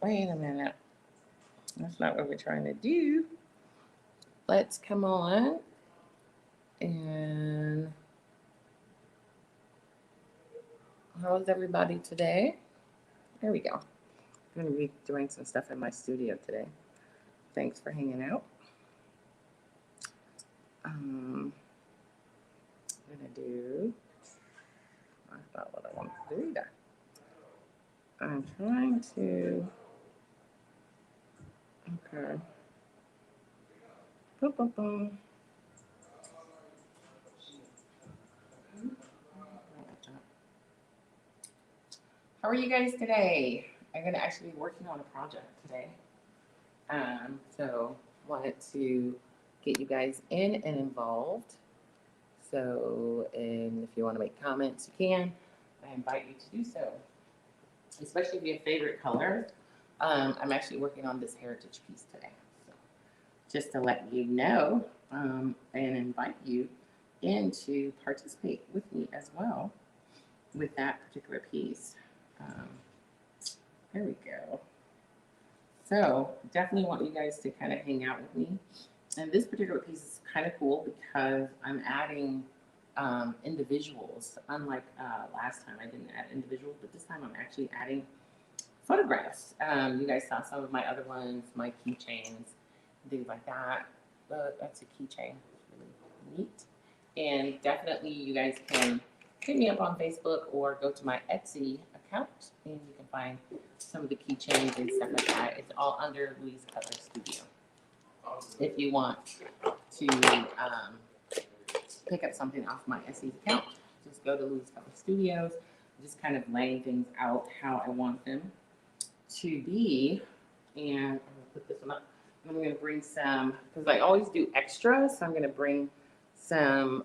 Wait a minute. That's not what we're trying to do. Let's come on and how's everybody today? There we go. I'm going to be doing some stuff in my studio today. Thanks for hanging out. I'm going to do, that's not what I want to do either. I'm trying to, okay. Boom, boom, boom. How are you guys today? I'm going to actually be working on a project today. So wanted to get you guys in and involved. So, and if you want to make comments, you can. I invite you to do so, especially if you have favorite color. I'm actually working on this heritage piece today. So just to let you know and invite you in to participate with me as well with that particular piece. There we go. So definitely want you guys to kind of hang out with me. And this particular piece is kind of cool because I'm adding individuals. Unlike last time, I didn't add individuals, but this time I'm actually adding photographs. You guys saw some of my other ones, my keychains, things like that. But that's a keychain. It's really neat. And definitely you guys can hit me up on Facebook or go to my Etsy account and you can find some of the keychains and stuff like that. It's all under Louise Cutler Studio. If you want to pick up something off my Etsy account, just go to Louise Cutler Studios. Just kind of laying things out how I want them to be. And I'm gonna put this one up. I'm gonna bring some, because I always do extras, so I'm gonna bring some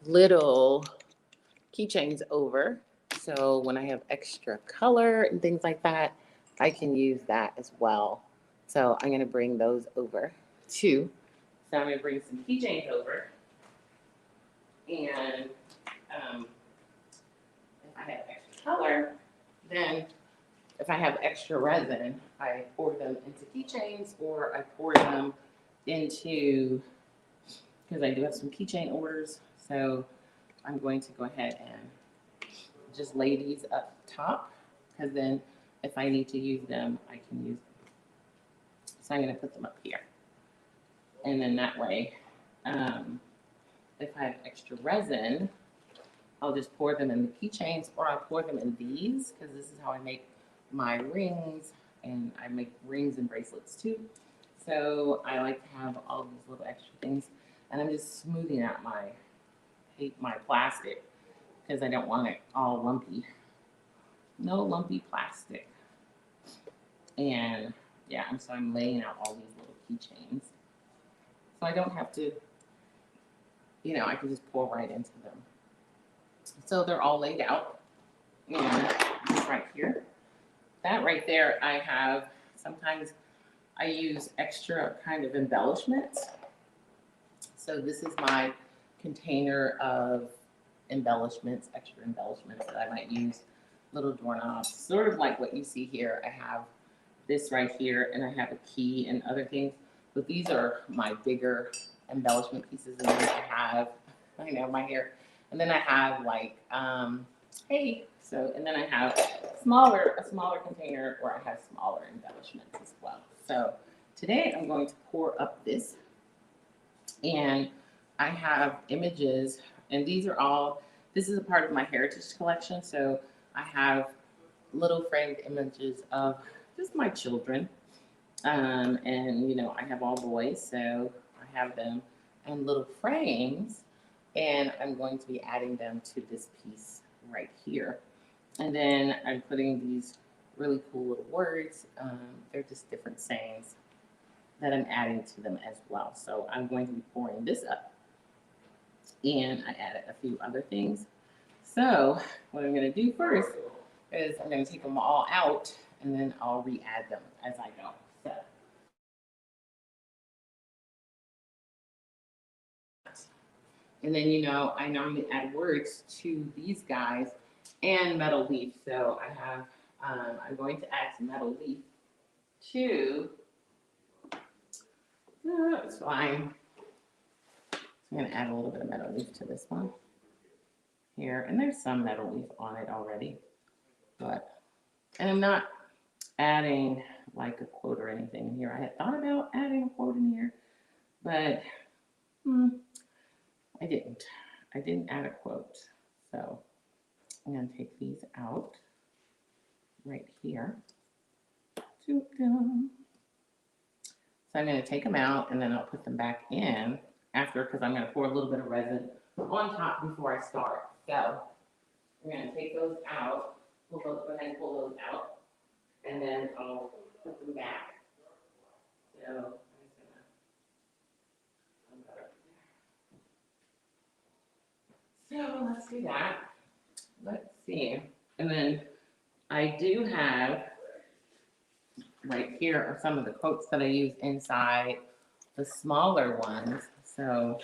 little keychains over. So when I have extra color and things like that, I can use that as well. So I'm gonna bring those over too. So I'm gonna bring some keychains over. And if I have extra color, then if I have extra resin, I pour them into keychains or I pour them into, because I do have some keychain orders. So I'm going to go ahead and just lay these up top because then if I need to use them, I can use them. So I'm going to put them up here. And then that way, if I have extra resin, I'll just pour them in the keychains or I'll pour them in these because this is how I make my rings, and I make rings and bracelets too. So I like to have all these little extra things, and I'm just smoothing out my plastic because I don't want it all lumpy. No lumpy plastic. And yeah, so I'm laying out all these little keychains. So I don't have to, I can just pour right into them. So they're all laid out. And just right here. That right there, I have, sometimes I use extra kind of embellishments. So this is my container of embellishments, extra embellishments that I might use, little doorknobs, sort of like what you see here. I have this right here, and I have a key and other things, but these are my bigger embellishment pieces. And then I know my hair, and then I have like, and then I have a smaller container where I have smaller embellishments as well. So today I'm going to pour up this, and I have images, and these are all, this is a part of my heritage collection. So I have little framed images of just my children. And, I have all boys, so I have them in little frames, and I'm going to be adding them to this piece right here. And then I'm putting these really cool little words. They're just different sayings that I'm adding to them as well. So I'm going to be pouring this up. And I added a few other things. So what I'm going to do first is I'm going to take them all out, and then I'll re-add them as I go. So. And then, I normally add words to these guys and metal leaf. So I have I'm going to add some metal leaf to, it's fine. So I'm going to add a little bit of metal leaf to this one here. And there's some metal leaf on it already. But, and I'm not adding like a quote or anything in here. I had thought about adding a quote in here, but I didn't. I didn't add a quote. So I'm going to take these out right here. So I'm going to take them out and then I'll put them back in after, because I'm going to pour a little bit of resin on top before I start. So I'm going to take those out, go ahead and pull those out, and then I'll put them back. So let's do that. Let's see. And then I do have right here are some of the quotes that I use inside the smaller ones. So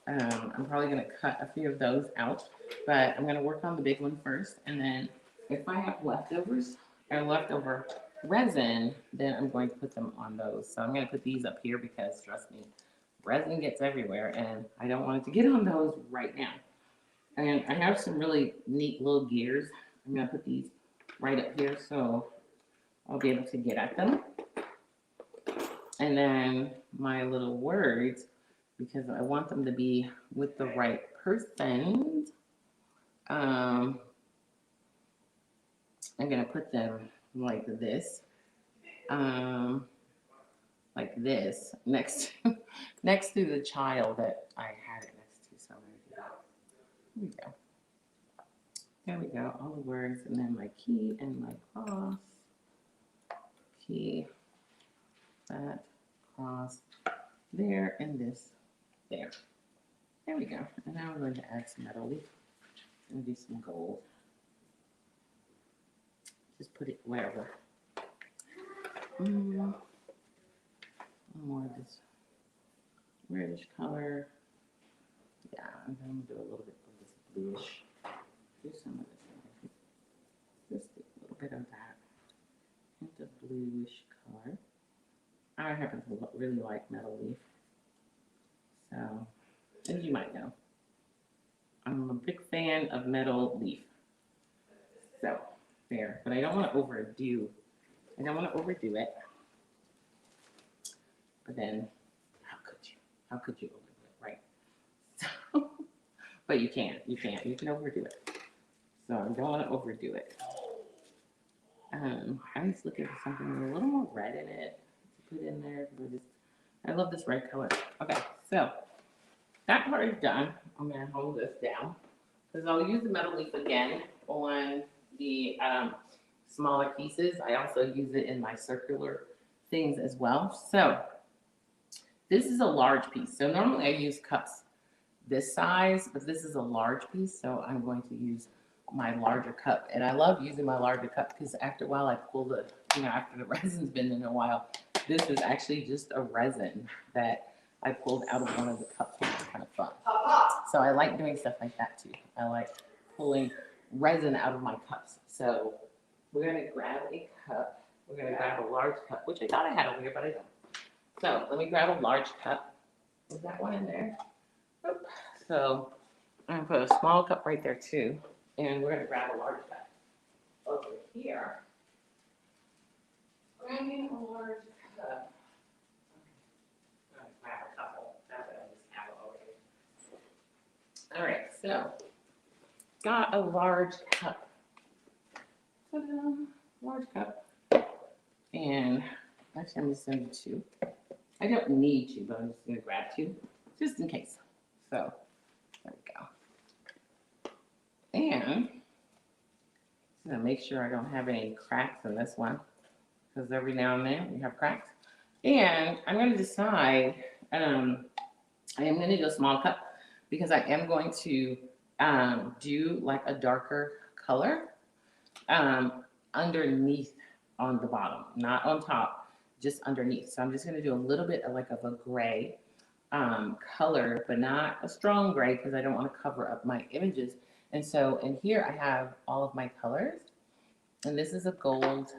I'm probably going to cut a few of those out, but I'm going to work on the big one first. And then if I have leftovers or leftover resin, then I'm going to put them on those. So I'm going to put these up here because trust me, resin gets everywhere and I don't want it to get on those right now. And I have some really neat little gears. I'm going to put these right up here so I'll be able to get at them. And then my little words, because I want them to be with the right person, I'm going to put them like this, next to the child that I had it next to. So I'm going to do that. Here we go. There we go, all the words, and then my key and my cross. Key, that, cross, there, and this, there. There we go. And now we're going to add some metal leaf. I'm going to do some gold. Just put it wherever. More of this reddish color. Yeah, I'm going to do a little bit of this bluish. Do some of this. Just a little bit of that. Hint of bluish color. I happen to really like metal leaf. So, as you might know, I'm a big fan of metal leaf. So, there. But I don't want to overdo. I don't want to overdo it. But then, how could you? How could you overdo it, right? So, but you can't. You can't. You can overdo it. So I don't want to overdo it. I was looking for something with a little more red in it to put in there because I love this red color. Okay, so that part is done. I'm going to hold this down because I'll use the metal leaf again on the smaller pieces. I also use it in my circular things as well. So this is a large piece. So normally I use cups this size, but this is a large piece. So I'm going to use my larger cup. And I love using my larger cup because after a while I pull the, after the resin's been in a while, this is actually just a resin that I pulled out of one of the cups. It's kind of fun. So I like doing stuff like that too. I like pulling resin out of my cups. So we're going to grab a cup. We're going to grab a large cup, which I thought I had over here, but I don't. So let me grab a large cup. Is that one in there? Nope. So I'm going to put a small cup right there too. And we're going to grab a large cup over here. Grabbing a large cup. I'm going to grab a couple. That's what I just have already. All right, so got a large cup. Ta-da! Large cup. And actually, I'm just going to do 2. I don't need to, but I'm just going to grab 2 just in case. So there we go. And I'm going to make sure I don't have any cracks in this one because every now and then we have cracks. And I'm going to decide, I am going to do a small cup because I am going to do like a darker color underneath on the bottom, not on top, just underneath. So I'm just going to do a little bit of like of a gray color, but not a strong gray because I don't want to cover up my images. And so in here I have all of my colors. And this is a gold,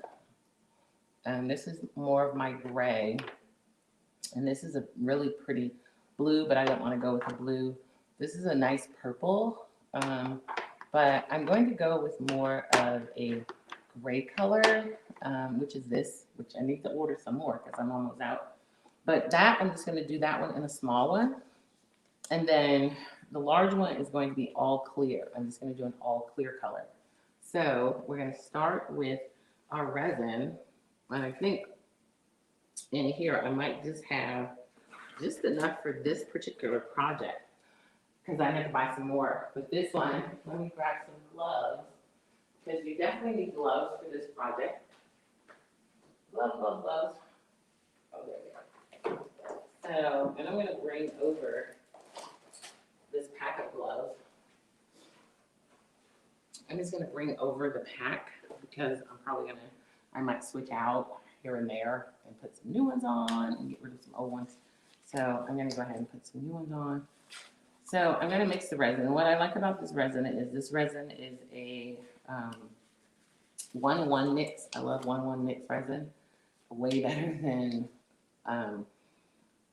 and this is more of my gray. And this is a really pretty blue, but I don't want to go with the blue. This is a nice purple, but I'm going to go with more of a gray color, which is this, which I need to order some more because I'm almost out. But that, I'm just going to do that one in a small one. And then the large one is going to be all clear. I'm just going to do an all clear color. So we're going to start with our resin. And I think in here I might just have just enough for this particular project because I had to buy some more. But this one, let me grab some gloves because you definitely need gloves for this project. Gloves, gloves, gloves. Oh, there we go. So, and I'm going to bring over this pack of gloves. I'm just going to bring over the pack because I'm probably going to, I might switch out here and there and put some new ones on and get rid of some old ones. So I'm going to go ahead and put some new ones on. So I'm going to mix the resin. And what I like about this resin is a 1-1 mix. I love 1-1 mix resin. Way better than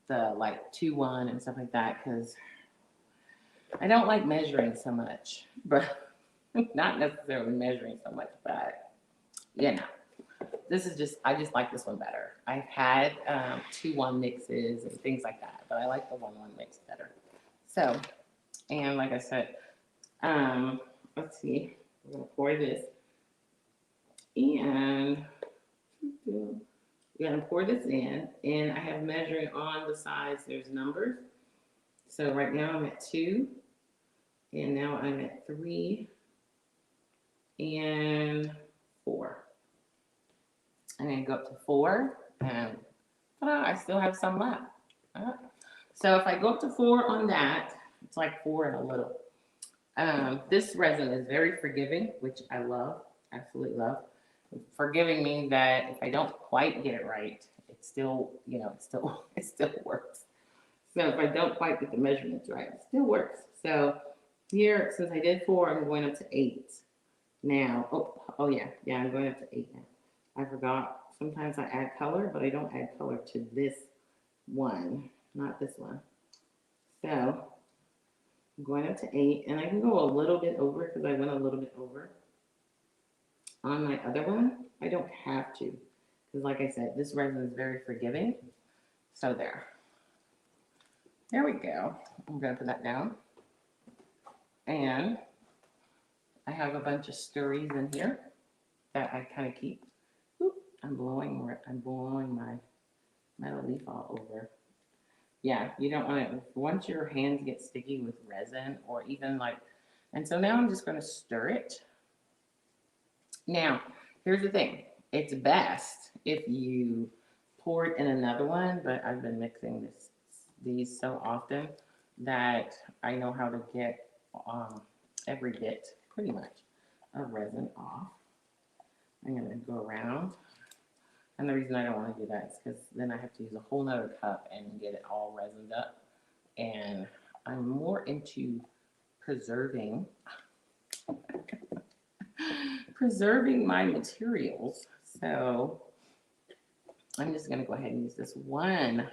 the like 2-1 and stuff like that because I don't like measuring so much, but not necessarily measuring so much, but you know, this is just, I just like this one better. I've had 2-1 mixes and things like that, but I like the 1-1 mix better. So, and like I said, let's see, we're gonna pour this and we're gonna pour this in, and I have measuring on the sides, there's numbers. So right now I'm at 2, and now I'm at 3 and 4. I'm gonna go up to 4, and I still have some left. So if I go up to 4 on that, it's like 4 and a little. This resin is very forgiving, which I love, absolutely love. Forgiving means that if I don't quite get it right, it still, it still works. So if I don't quite get the measurements right, it still works. So here, since I did 4, I'm going up to 8 now. Oh yeah, I'm going up to 8 now. I forgot. Sometimes I add color, but I don't add color to this one, not this one. So I'm going up to 8, and I can go a little bit over because I went a little bit over. On my other one, I don't have to because, like I said, this resin is very forgiving. So there we go. I'm going to put that down. And I have a bunch of stirries in here that I kind of keep. Oop, I'm blowing my metal leaf all over. Yeah, you don't want to, once your hands get sticky with resin or even like, and so now I'm just going to stir it. Now, here's the thing. It's best if you pour it in another one, but I've been mixing these so often that I know how to get every bit, pretty much, of resin off. I'm going to go around. And the reason I don't want to do that is because then I have to use a whole nother cup and get it all resined up. And I'm more into preserving my materials. So I'm just going to go ahead and use this 1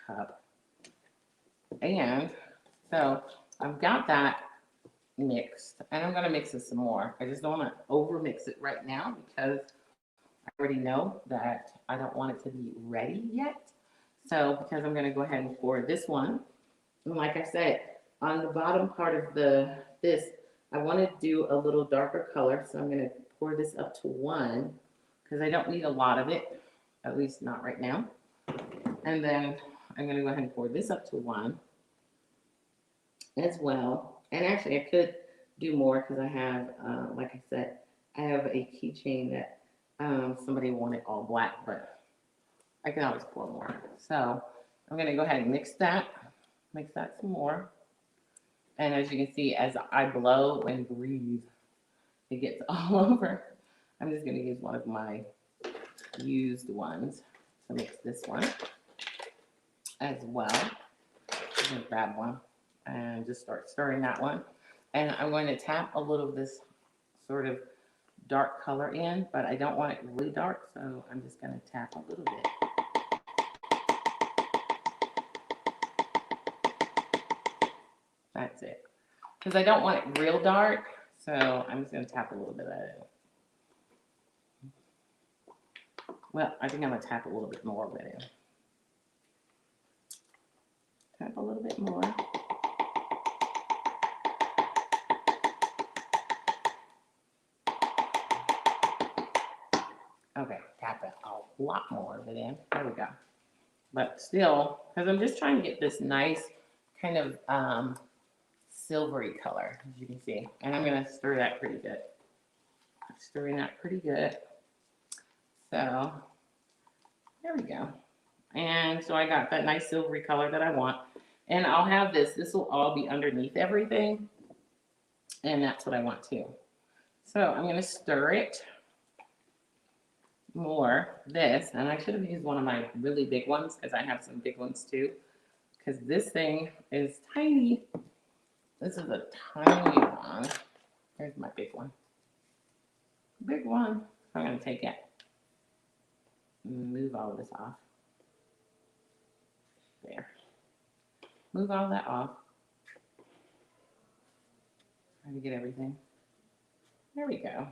cup. And so I've got that mixed, and I'm going to mix it some more. I just don't want to over mix it right now because I already know that I don't want it to be ready yet. So because I'm going to go ahead and pour this one, and like I said, on the bottom part of this, I want to do a little darker color, so I'm going to pour this up to 1 because I don't need a lot of it, at least not right now. And then I'm going to go ahead and pour this up to 1 as well. And actually, I could do more because I have, like I said, I have a keychain that somebody wanted all black, but I can always pour more. So I'm going to go ahead and mix that some more. And as you can see, as I blow and breathe, it gets all over. I'm just going to use one of my used ones to mix this one as well. I'm going to grab one and just start stirring that one. And I'm going to tap a little of this sort of dark color in, but I don't want it really dark, so I'm just going to tap a little bit. That's it. Because I don't want it real dark, so I'm just going to tap a little bit of it. Well, I think I'm going to tap a little bit more with it. Tap a little bit more. Okay, tap it a lot more of it in. There we go. But still, because I'm just trying to get this nice kind of silvery color, as you can see. And I'm going to stir that pretty good. I'm stirring that pretty good. So, there we go. And so I got that nice silvery color that I want. And I'll have this will all be underneath everything. And that's what I want too. So I'm going to stir it more, this, and I should have used one of my really big ones because I have some big ones too. Because this thing is tiny. This is a tiny one. Here's my big one. Big one. I'm going to take it. Move all of this off. There. Move all that off. Try to get everything. There we go.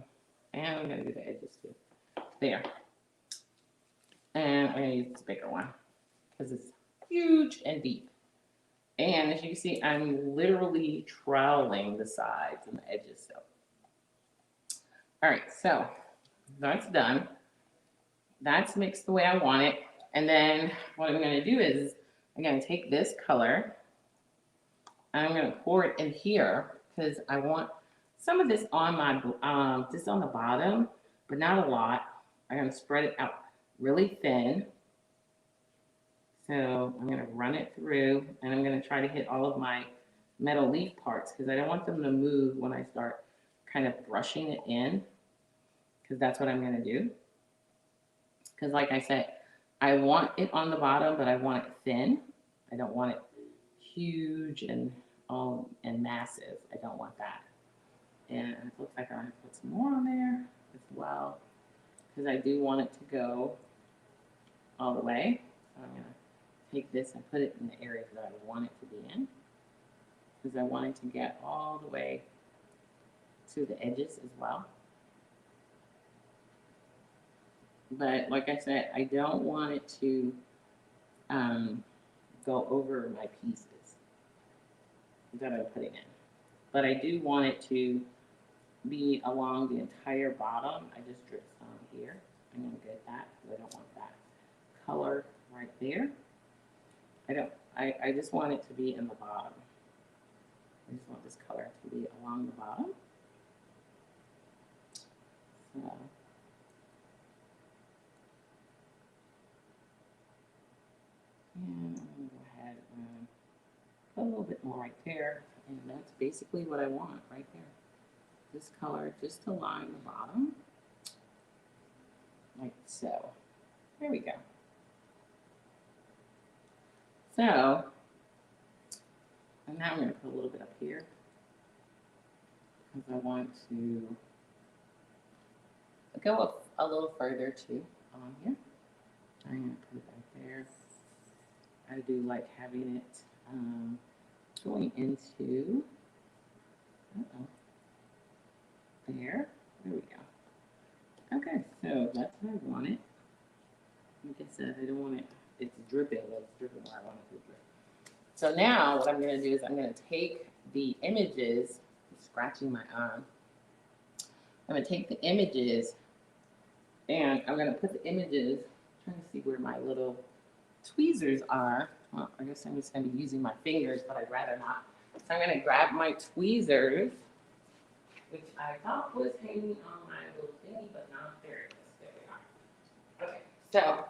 And I'm going to do the edges too. There. And I'm going to use this bigger one because it's huge and deep. And as you can see, I'm literally troweling the sides and the edges. So, all right, so that's done. That's mixed the way I want it. And then what I'm going to do is I'm going to take this color and I'm going to pour it in here because I want some of this on my just on the bottom, but not a lot. I'm going to spread it out really thin. So I'm going to run it through, and I'm going to try to hit all of my metal leaf parts because I don't want them to move when I start kind of brushing it in, because that's what I'm going to do. Because like I said, I want it on the bottom, but I want it thin. I don't want it huge and massive. I don't want that. And it looks like I'm going to put some more on there as well, because I do want it to go all the way. So I'm going to take this and put it in the areas that I want it to be in, because I want it to get all the way to the edges as well. But like I said, I don't want it to go over my pieces that I'm putting in. But I do want it to be along the entire bottom. I just drip some here. I'm going to get that because I don't want that color right there. I just want it to be in the bottom. I just want this color to be along the bottom. So, and I'm going to go ahead and put a little bit more right there. And that's basically what I want right there. This color just to line the bottom. Like so. There we go. So, and now I'm going to put a little bit up here because I want to go up a little further too on here. I'm going to put it right there. I do like having it going into, there we go. Okay, so that's how I want it. Like I said, I don't want it, it's dripping, but it's dripping where I want it to drip. So now what I'm going to do is I'm going to take the images, I'm scratching my arm. I'm going to take the images and I'm going to put the images, I'm trying to see where my little tweezers are. Well, I guess I'm just going to be using my fingers, but I'd rather not. So I'm going to grab my tweezers, which I thought was hanging on my little thingy, but not. There it is. There we are. Okay, so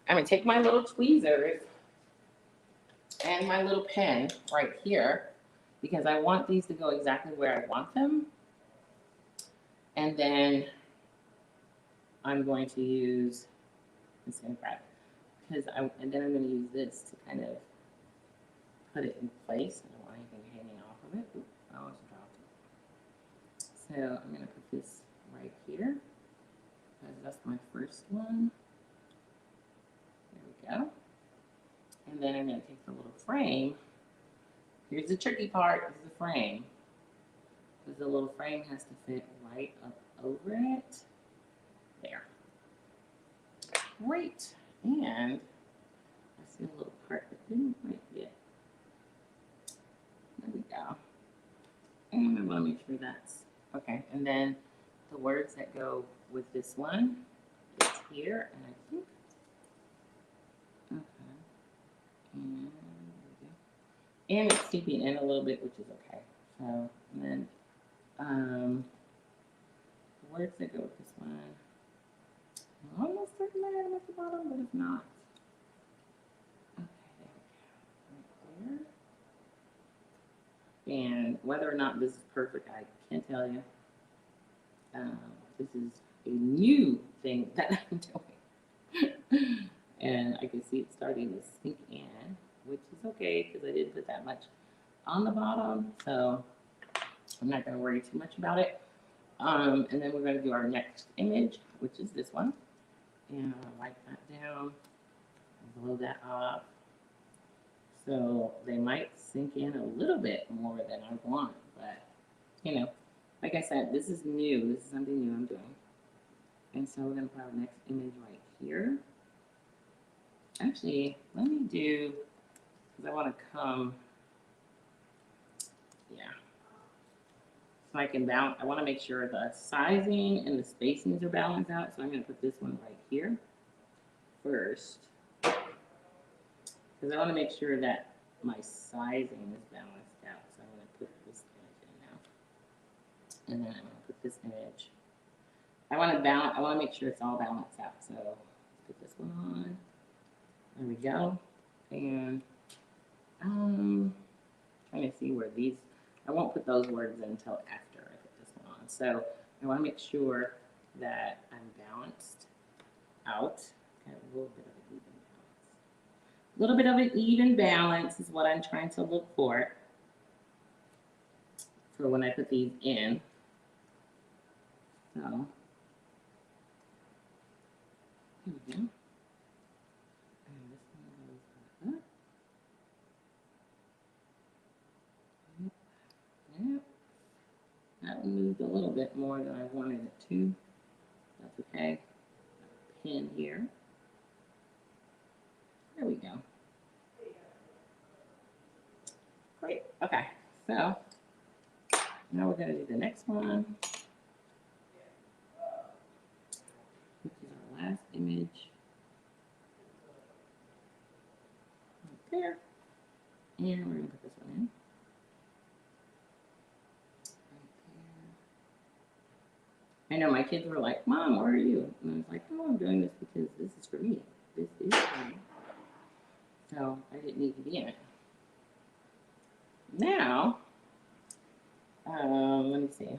I'm going to take my little tweezers and my little pen right here, because I want these to go exactly where I want them. And then I'm going to use, I'm just going to grab it, and then I'm going to use this to kind of put it in place. I don't want anything hanging off of it. Oops, I almost dropped it. So I'm going to put this right here, because that's my first one. There we go. And then I'm going to take the little frame. Here's the tricky part, is the frame. Because the little frame has to fit right up over it. There. Great. And I see a little part that didn't quite get. There we go. And I want to make sure that's okay. And then the words that go with this one is here, and I think and there we go. And it's seeping in a little bit, which is okay. So and then the words that go with this one. I'm almost certain I had them at the bottom, but if not. Okay, there we go. Right there. And whether or not this is perfect, I can't tell you. This is a new thing that I'm doing. And I can see it starting to sink in, which is okay because I didn't put that much on the bottom. So I'm not going to worry too much about it. And then we're going to do our next image, which is this one. And I'll wipe that down, blow that off. So they might sink in a little bit more than I want, but you know, like I said, this is new. This is something new I'm doing. And so we're going to put our next image right here. Actually, let me do, because I want to come, yeah. So I can balance, I want to make sure the sizing and the spacings are balanced out. So I'm going to put this one right here first. Because I want to make sure that my sizing is balanced out. So I'm going to put this image in now. And then I'm going to put this image. I want to make sure it's all balanced out. So let's put this one on. There we go. And trying to see where these, I won't put those words in until after I put this one on. So I want to make sure that I'm balanced out. Got a little bit of an even balance. A little bit of an even balance is what I'm trying to look for when I put these in. So here we go. That moved a little bit more than I wanted it to. That's okay. Pin here. There we go. Great. Okay. So now we're going to do the next one, which is our last image. Right there. And we're going to put this one in. I know my kids were like, Mom, where are you? And I was like, oh, I'm doing this because this is for me. This is for me. So I didn't need to be in it. Now, let me see.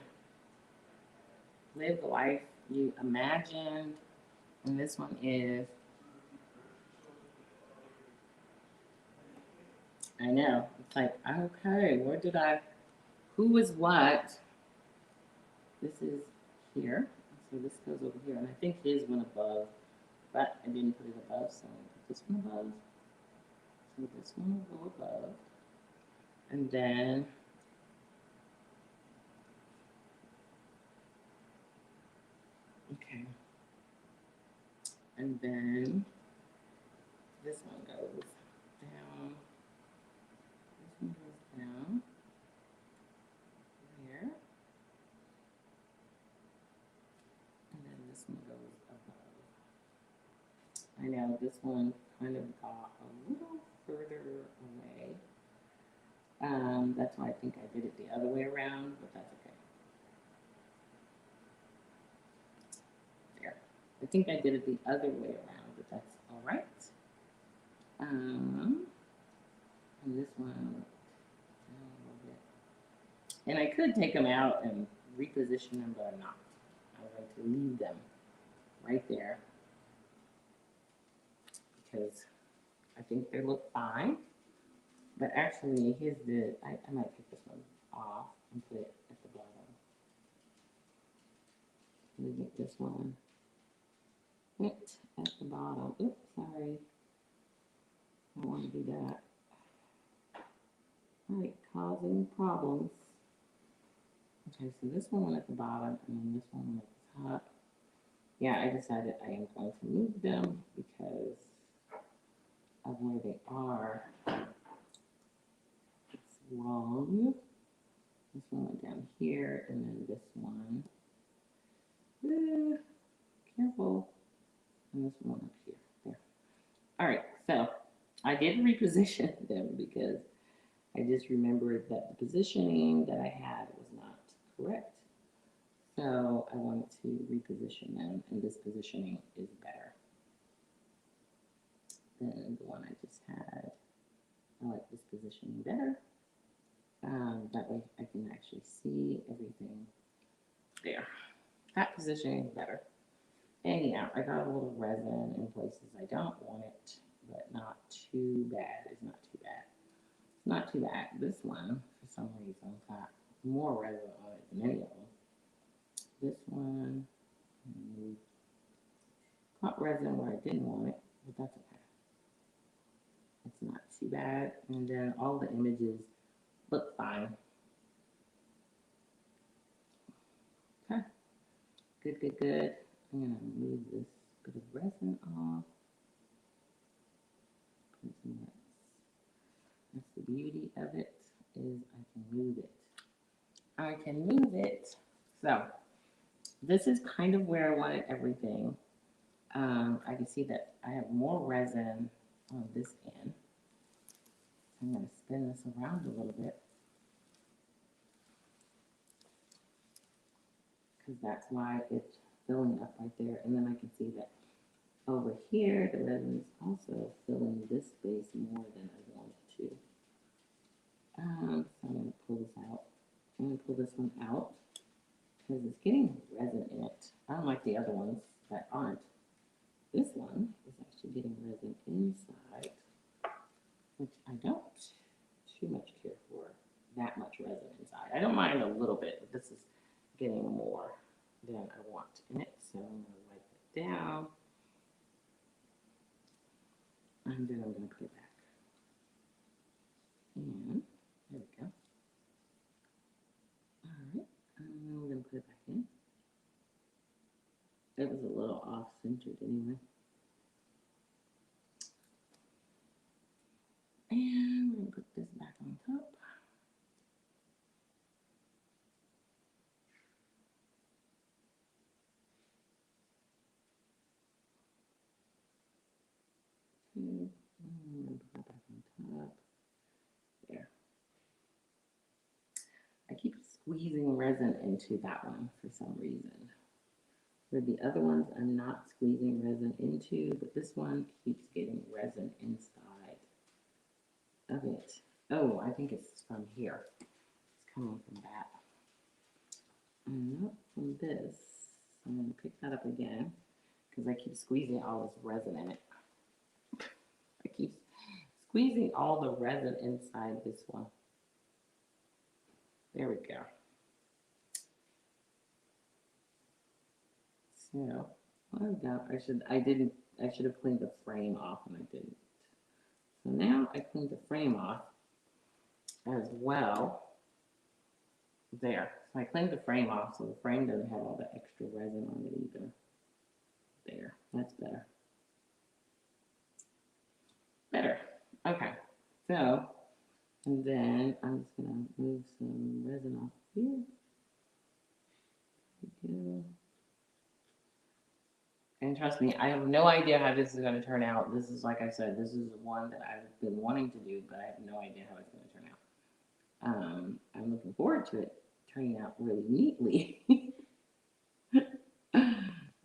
Live the life you imagined. And this one is, I know. It's like, okay, where did who was what? This is here. So this goes over here. And I think his went above, but I didn't put it above. So I'll put this one above. So this one will go above. And then okay. And then this one goes down. This one goes down here. And then this one goes above. I know this one kind of got a little further away. That's why I think I did it the other way around, but that's okay. There. I think I did it the other way around, but that's all right. And this one down a little bit. And I could take them out and reposition them, but I'm not. I'm going to leave them right there because I think they look fine. But actually, here's the, I might take this one off and put it at the bottom. Let me get this one hit at the bottom. Oops, sorry. I don't want to do that. All right, causing problems. Okay, so this one went at the bottom, and then this one went at the top. Yeah, I decided I am going to move them because of where they are. It's wrong. This one went down here, and then this one. Careful. And this one up here. There. All right, so I did reposition them because I just remembered that the positioning that I had was not correct. So I wanted to reposition them, and this positioning is better than the one I just had. I like this positioning better. That way I can actually see everything there. That positioning is better. And yeah, I got a little resin in places I don't want it, but not too bad. It's not too bad. It's not too bad. This one, for some reason, got more resin on it than any of them. This one got resin where I didn't want it, but that's okay. It's not too bad. And then all the images look fine. Okay. Good, good, good. I'm going to move this bit of resin off. That's the beauty of it, is I can move it. I can move it. So this is kind of where I wanted everything. I can see that I have more resin on this end. I'm going to spin this around a little bit, because that's why it's filling up right there. And then I can see that over here, the resin is also filling this space more than I want it to. So I'm going to pull this out. I'm going to pull this one out because it's getting resin in it. I don't like the other ones that aren't. This one is actually getting resin inside, which I don't too much care for that much resin inside. I don't mind a little bit, but this is getting more than I want in it. So I'm going to wipe it down, and then I'm going to put it back. And there we go. All right, and then we're going to put it back in. It was a little off-centered anyway. And we're going to put this back on top. And we're going to put that back on top. There. I keep squeezing resin into that one for some reason. For the other ones, I'm not squeezing resin into, but this one keeps getting resin inside of it. Oh, I think it's from here. It's coming from that. And not from this. I'm going to pick that up again because I keep squeezing all this resin in it. I keep squeezing all the resin inside this one. There we go. So, there we go. I should have cleaned the frame off, and I didn't. So now I cleaned the frame off as well. There. So I cleaned the frame off so the frame doesn't have all the extra resin on it either. There. That's better. Better. Okay. So, and then I'm just going to move some resin off here. There we go. And trust me, I have no idea how this is going to turn out. This is, like I said, this is one that I've been wanting to do, but I have no idea how it's going to turn out. I'm looking forward to it turning out really neatly.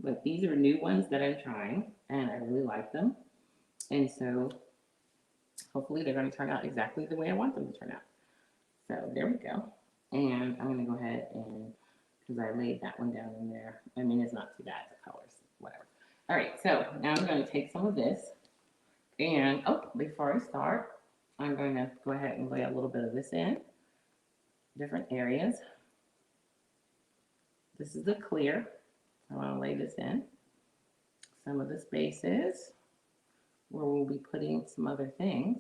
But these are new ones that I'm trying, and I really like them. And so hopefully they're going to turn out exactly the way I want them to turn out. So there we go. And I'm going to go ahead and, because I laid that one down in there. I mean, it's not too bad, the colors, whatever. All right, so now I'm going to take some of this. And, oh, before I start, I'm going to go ahead and lay a little bit of this in different areas. This is the clear. I want to lay this in some of the spaces where we'll be putting some other things.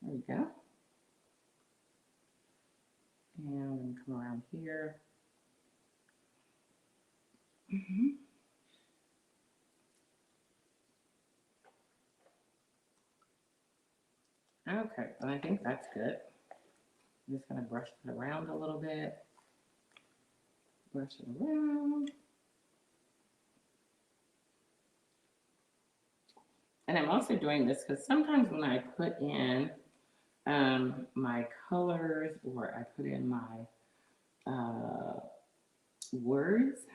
There we go. And I'm going to come around here. Okay, and I think that's good. I'm just going to brush it around a little bit. Brush it around. And I'm also doing this because sometimes when I put in my colors or I put in my words,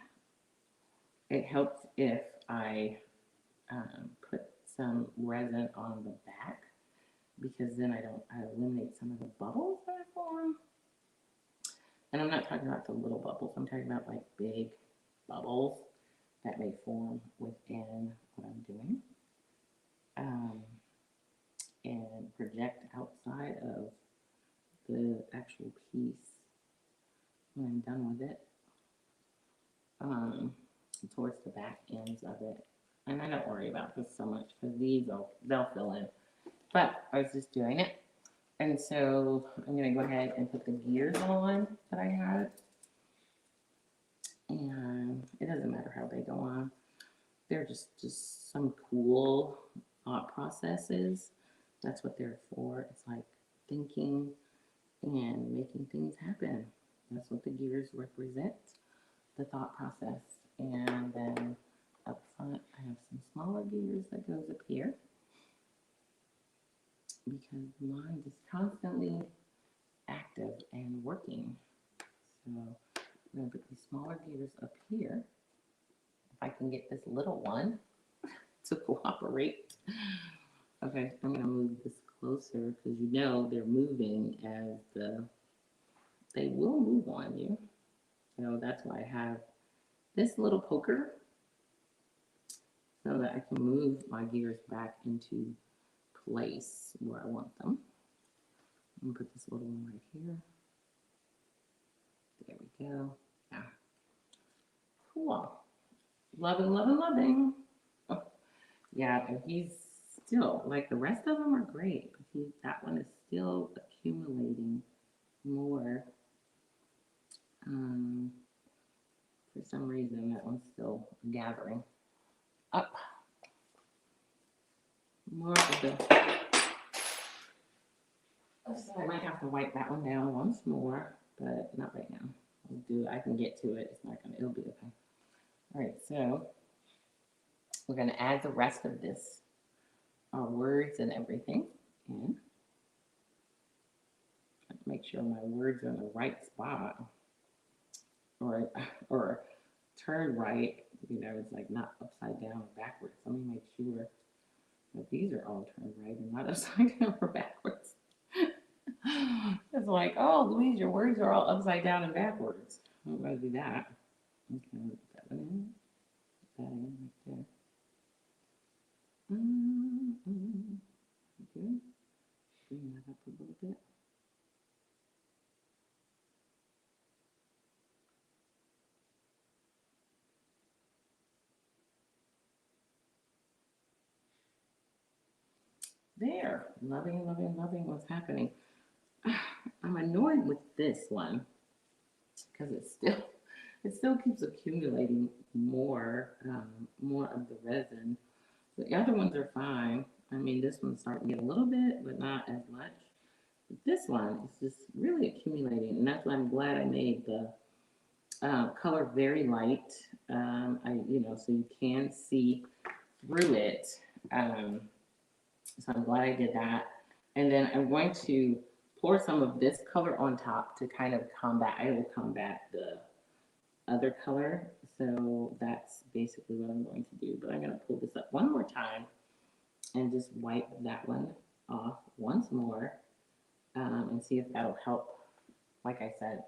it helps if I put some resin on the back, because then I eliminate some of the bubbles that form. And I'm not talking about the little bubbles, I'm talking about like big bubbles that may form within what I'm doing. And project outside of the actual piece when I'm done with it, towards the back ends of it. And I don't worry about this so much because they'll fill in. But I was just doing it. And so I'm going to go ahead and put the gears on that I had. And it doesn't matter how they go on. They're just some cool thought processes. That's what they're for. It's like thinking and making things happen. That's what the gears represent, the thought process. And then up front, I have some smaller gears that goes up here, because the mind is constantly active and working. So I'm going to put these smaller gears up here. If I can get this little one to cooperate. Okay, I'm going to move this closer because you know they're moving as they will move on you. So that's why I have this little poker so that I can move my gears back into place where I want them. I'm going to put this little one right here. There we go. Yeah. Cool. Loving, loving, loving. Oh, yeah, and he's still, like the rest of them are great, but that one is still accumulating more. For some reason, that one's still gathering up more of the. So I might have to wipe that one down once more, but not right now. I'll do it. I can get to it. It's not gonna. It'll be okay. All right, so we're gonna add the rest of this, our words and everything, in. Make sure my words are in the right spot, or turn right. You know, it's like not upside down or backwards. Let me make sure that these are all turned right and not upside down or backwards. It's like, oh, Louise, your words are all upside down and backwards. I'm going to do that. Okay, put that one in. Put that in right there. Okay. Bring that up a little bit. There. Loving, loving, loving what's happening. I'm annoyed with this one because it still keeps accumulating more of the resin. The other ones are fine. I mean, this one's starting to get a little bit, but not as much. But this one is just really accumulating, and that's why I'm glad I made the color very light. So you can see through it. So I'm glad I did that. And then I'm going to pour some of this color on top to kind of combat the other color. So that's basically what I'm going to do. But I'm going to pull this up one more time and just wipe that one off once more, and see if that'll help. Like I said,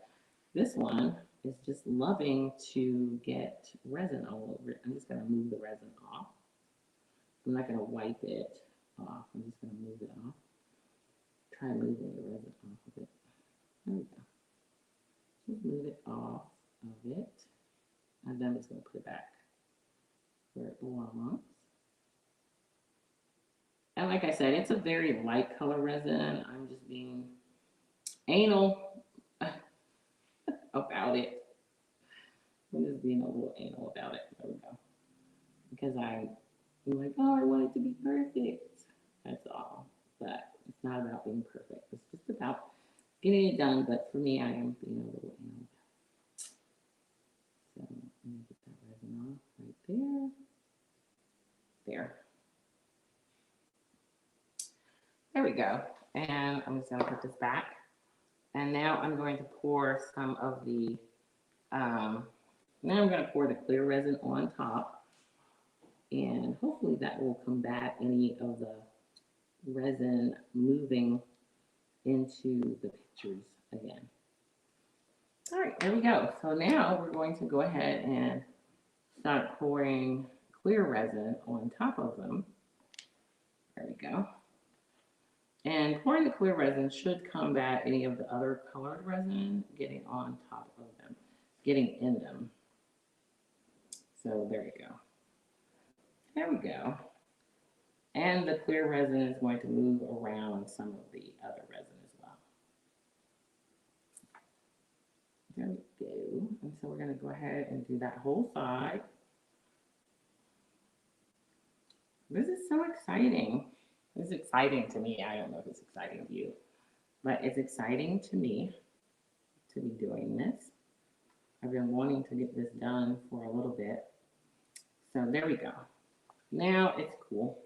this one is just loving to get resin all over it. I'm just going to move the resin off. I'm not going to wipe it off. I'm just going to move it off. Try moving the resin off of it. There we go. Just move it off of it. And then I'm just going to put it back where it belongs. And like I said, it's a very light color resin. I'm just being anal about it. I'm just being a little anal about it. There we go. Because I'm like, oh, I want it to be perfect. That's all. But it's not about being perfect. It's just about getting it done. But for me, I am being a little anal. So I'm going to get that resin off right there. There. There we go. And I'm just going to put this back. And now I'm going to pour some of the, now I'm going to pour the clear resin on top. And hopefully that will combat any of the resin moving into the pictures again. All right, there we go. So now we're going to go ahead and start pouring clear resin on top of them. There we go. And pouring the clear resin should combat any of the other colored resin getting on top of them, getting in them. So there you go. There we go. And the clear resin is going to move around some of the other resin as well. There we go. And so we're going to go ahead and do that whole side. This is so exciting. This is exciting to me. I don't know if it's exciting to you, but it's exciting to me to be doing this. I've been wanting to get this done for a little bit. So there we go. Now it's cool.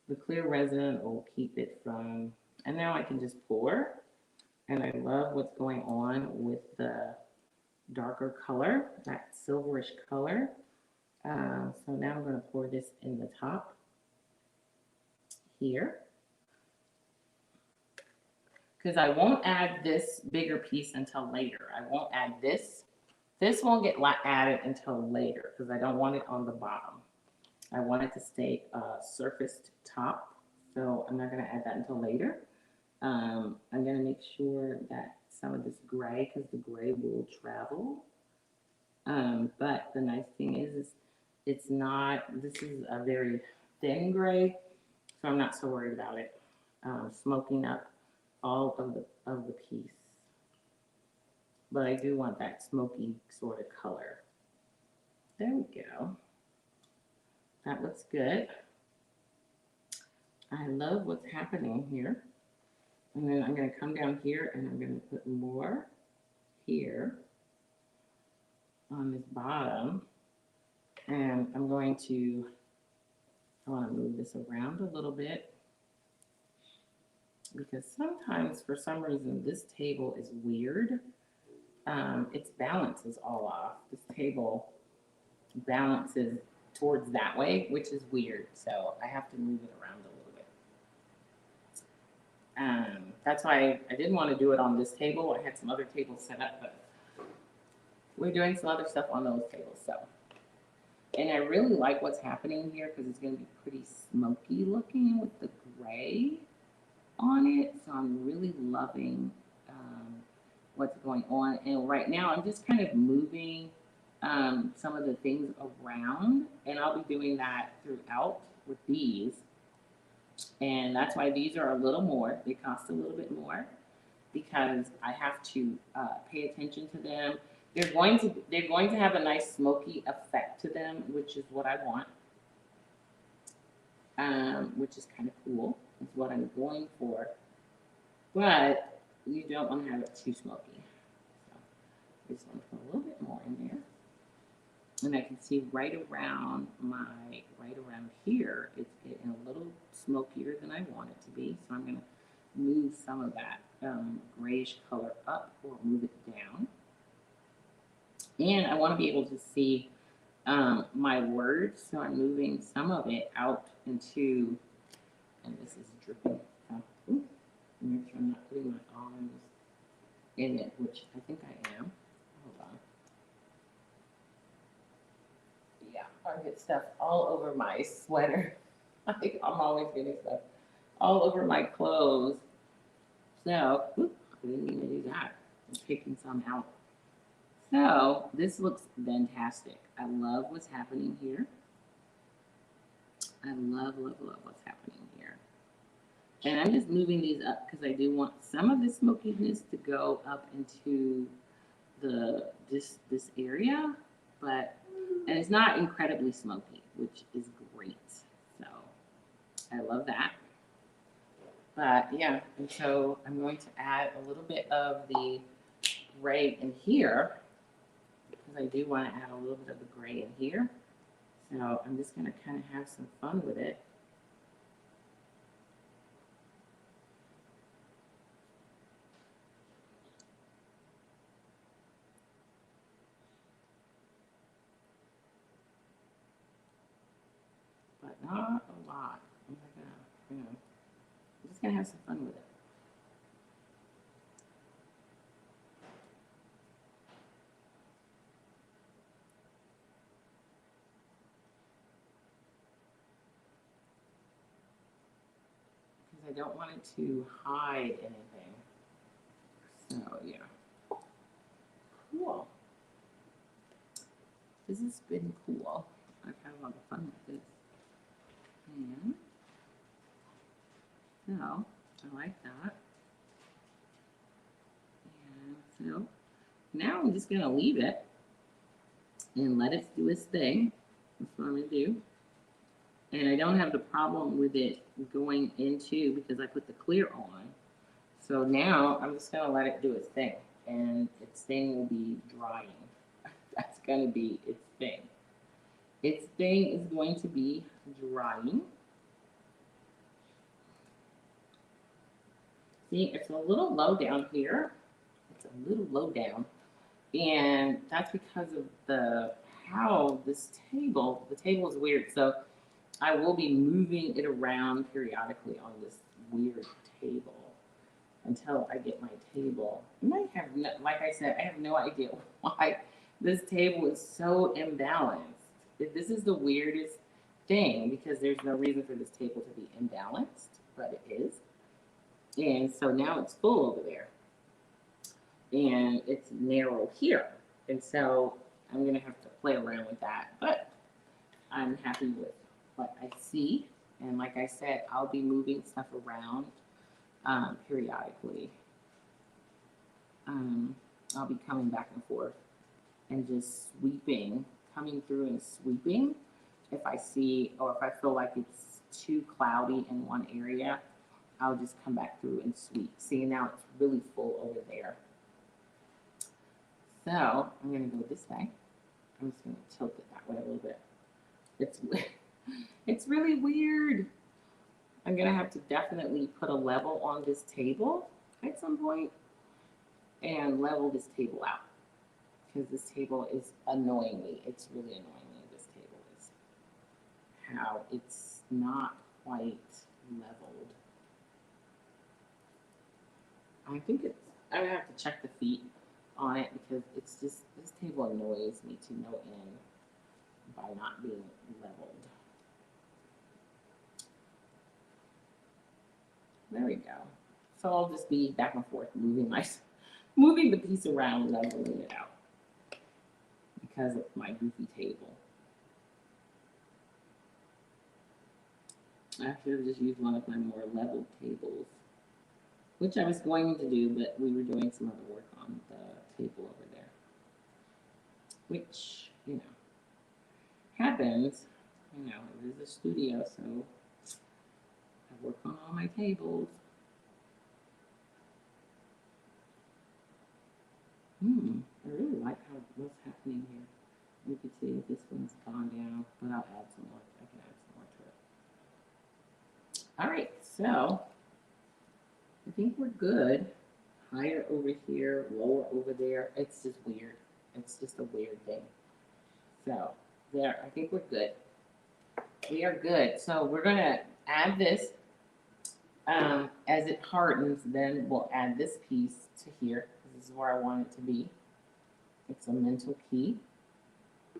The clear resin will keep it from, and now I can just pour. And I love what's going on with the darker color, that silverish color. So now I'm going to pour this in the top here. Because I won't add this bigger piece until later. I won't add this. This won't get added until later because I don't want it on the bottom. I want it to stay surfaced top. So I'm not going to add that until later. I'm going to make sure that some of this gray, because the gray will travel. But the nice thing is it's not, this is a very thin gray, so I'm not so worried about it smoking up all of the piece. But I do want that smoky sort of color. There we go. That looks good. I love what's happening here. And then I'm going to come down here and I'm going to put more here on this bottom. And I'm going to, I want to move this around a little bit because sometimes for some reason this table is weird. Its balance is all off. This table balances towards that way, which is weird. So I have to move it around a little bit. That's why I didn't want to do it on this table. I had some other tables set up, but we're doing some other stuff on those tables. So, and I really like what's happening here because it's going to be pretty smoky looking with the gray on it. So I'm really loving what's going on. And right now I'm just kind of moving some of the things around, and I'll be doing that throughout with these. And that's why these are a little more. They cost a little bit more because I have to pay attention to them. They're going to have a nice smoky effect to them, which is what I want. Which is kind of cool. It's what I'm going for. But you don't want to have it too smoky. So I just want to put a little bit more in there. And I can see right around here, it's getting a little smokier than I want it to be. So I'm going to move some of that grayish color up or move it down. And I want to be able to see my words. So I'm moving some of it out into, and this is dripping. Make sure I'm not putting my arms in it, which I think I am. Hold on. Yeah, I get stuff all over my sweater. I'm always getting stuff all over my clothes. So, I didn't mean to do that. I'm taking some out. So this looks fantastic. I love what's happening here. I love, love, love what's happening here. And I'm just moving these up because I do want some of the smokiness to go up into this area, but and it's not incredibly smoky, which is great. So I love that. But yeah, and so I'm going to add a little bit of the gray in here because I do want to add a little bit of the gray in here. So I'm just going to kind of have some fun with it. But not a lot. I'm not gonna, I'm just gonna have some fun with it. Because I don't want it to hide anything. So yeah. Cool. This has been cool. I've had a lot of fun with this. And so I like that. And so now I'm just gonna leave it and let it do its thing. That's what I'm gonna do. And I don't have the problem with it going into because I put the clear on. So now I'm just gonna let it do its thing, and its thing will be drying. That's gonna be its thing. Its thing is going to be drying. See, it's a little low down here. It's a little low down, and that's because of how this table. The table is weird, so I will be moving it around periodically on this weird table until I get my table. Like I said, I have no idea why this table is so imbalanced. This is the weirdest thing because there's no reason for this table to be imbalanced, but it is. And so now it's full over there. And it's narrow here. And so I'm going to have to play around with that. But I'm happy with what I see. And like I said, I'll be moving stuff around periodically. I'll be coming back and forth and just sweeping, coming through and sweeping. If I see or if I feel like it's too cloudy in one area, I'll just come back through and sweep. See, now it's really full over there. So I'm going to go this way. I'm just going to tilt it that way a little bit. It's really weird. I'm going to have to definitely put a level on this table at some point and level this table out because this table is annoying me. It's really annoying me. This table is how it's not quite leveled. I think it's, I have to check the feet on it because it's just, this table annoys me to no end by not being leveled. There we go. So I'll just be back and forth moving the piece around, leveling it out because of my goofy table. I should have just used one of my more leveled tables, which I was going to do, but we were doing some other work on the table over there, which, you know, happens. You know, it is a studio, so I work on all my tables. I really like what's happening here. You can see that this one's gone down, but I'll add some more. I can add some more to it. All right, so I think we're good. Higher over here, lower over there. It's just weird. It's just a weird thing. So there, I think we're good. We are good. So we're gonna add this. As it hardens, then we'll add this piece to here. This is where I want it to be. It's a mental key.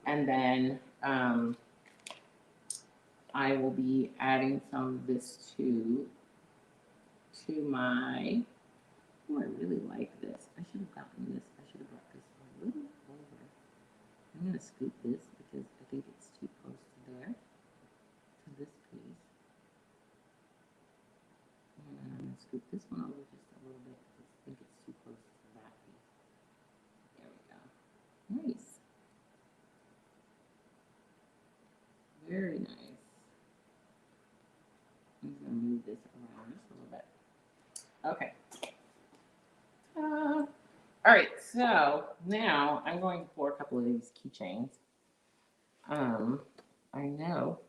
And then I will be adding some of this to my, oh, I really like this. I should have gotten this. I should have brought this a little over I'm going to scoop this because I think it's too close to there, to this piece. And I'm going to scoop this one over just a little bit because I think it's too close to that piece. There we go. Nice. Very nice. I'm just going to move this around just a little bit. Okay. All right, so now I'm going to pour a couple of these keychains. I know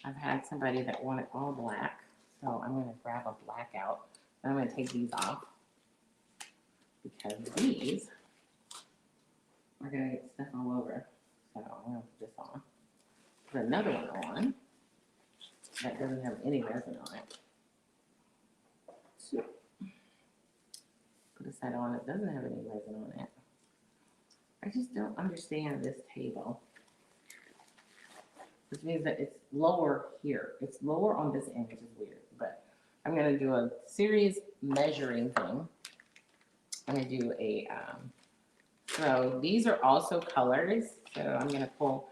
I've had somebody that wanted all black, so I'm going to grab a black out. And I'm going to take these off because these are going to get stuff all over. So I'm going to put this on. Put another one on that doesn't have any resin on it. So put a set on it doesn't have any resin on it. I just don't understand this table. Which means that it's lower here. It's lower on this end, which is weird. But I'm going to do a series measuring thing. I'm going to do a, so these are also colors. So I'm going to pull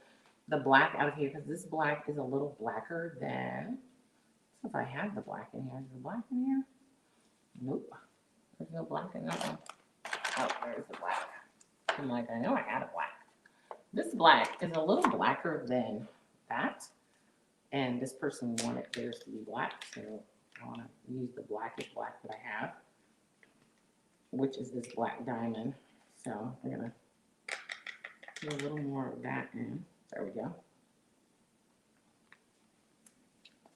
the black out of here because this black is a little blacker than, so if I have the black in here, is the black in here? Nope. There's no black in that one. Oh, there's the black. I'm like, I know I had a black. This black is a little blacker than that. And this person wanted theirs to be black. So I want to use the blackest black that I have, which is this black diamond. So I'm going to put a little more of that in. There we go.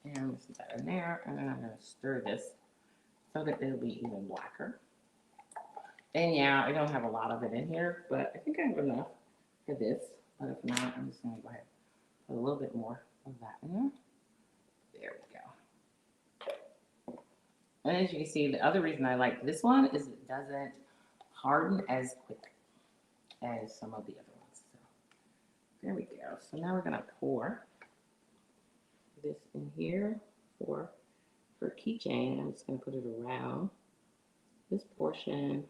And let's put that in there. And then I'm going to stir this so that it'll be even blacker. And yeah, I don't have a lot of it in here, but I think I have enough for this. But if not, I'm just going to go ahead and put a little bit more of that in there. There we go. And as you can see, the other reason I like this one is it doesn't harden as quick as some of the other ones. So there we go. So now we're going to pour this in here for keychain. I'm just going to put it around this portion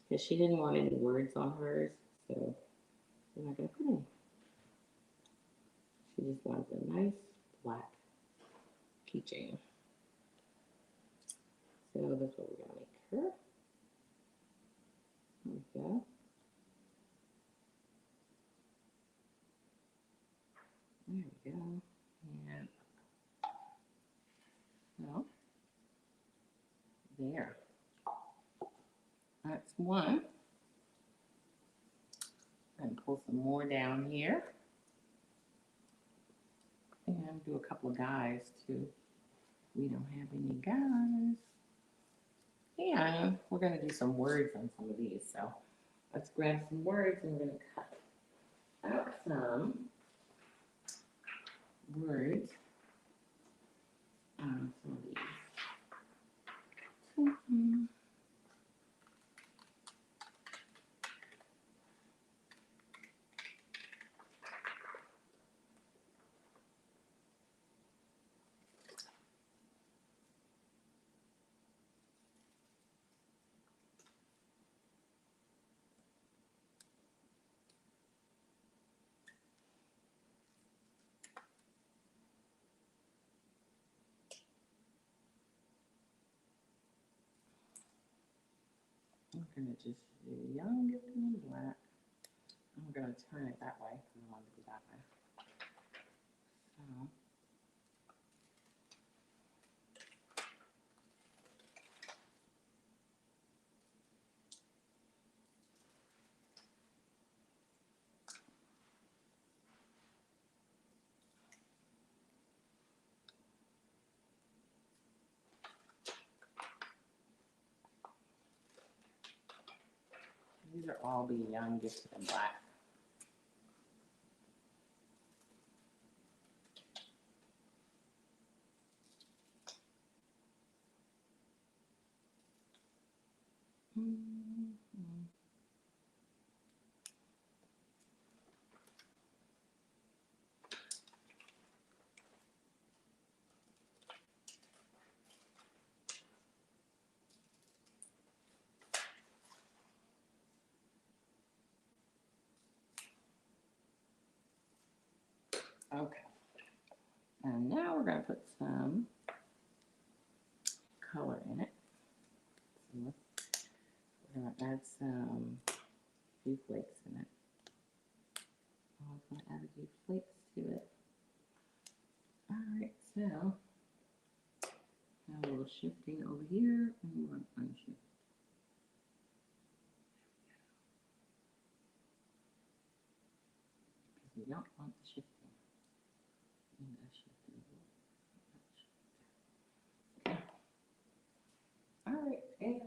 because she didn't want any words on hers, so we're not going to put any. She just wants a nice black keychain. So that's what we're going to make her. There we go. There we go. And so there. That's one. And pull some more down here. And do a couple of guys too. We don't have any guys. And we're going to do some words on some of these. So let's grab some words and we're going to cut out some words on some of these. I'm going to just do young and black. I'm going to turn it that way. I want it to be that way. So. These are all the young, gifted, and black. Okay. And now we're going to put some color in it. So we're going to add some few flakes in it. I'm going to add a few flakes to it. All right, so now a little shifting over here, and we want to unshift. Because we don't want the shifting. And that shifting. Okay. All right, and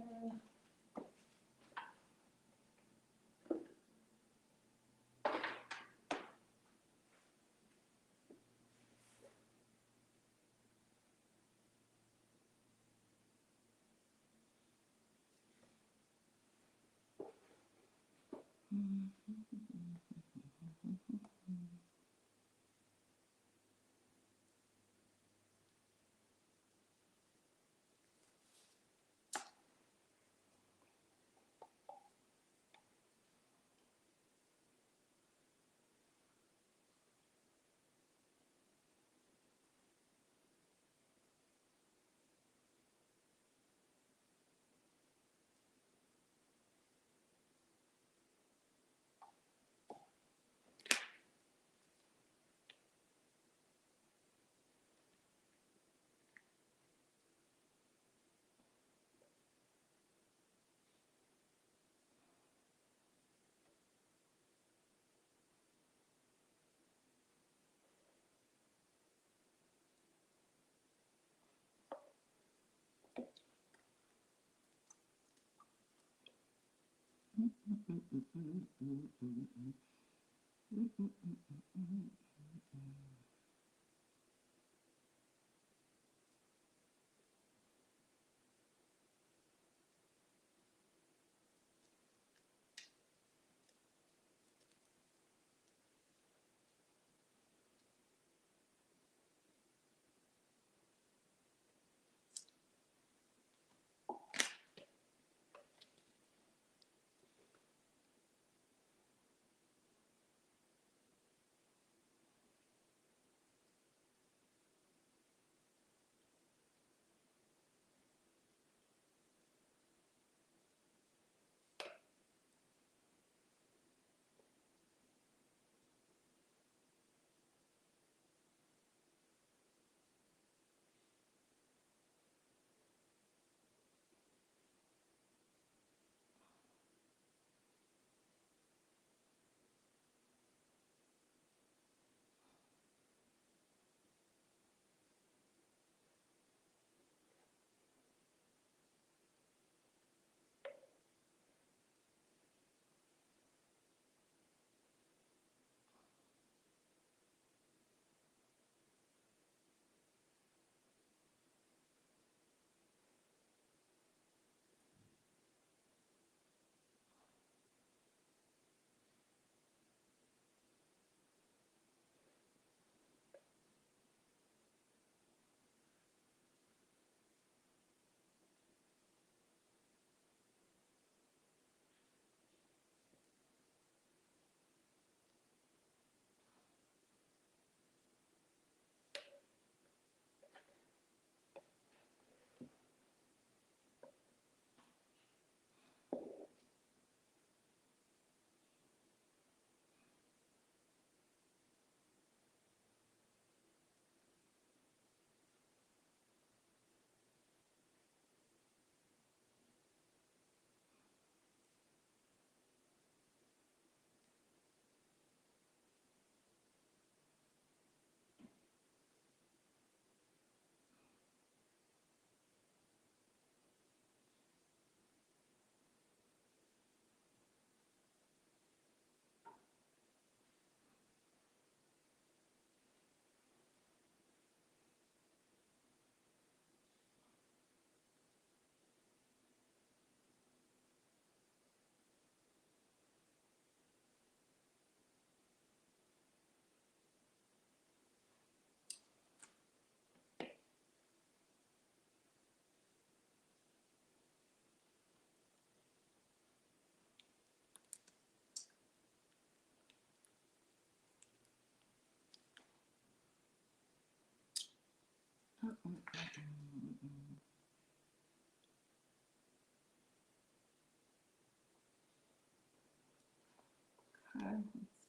Let's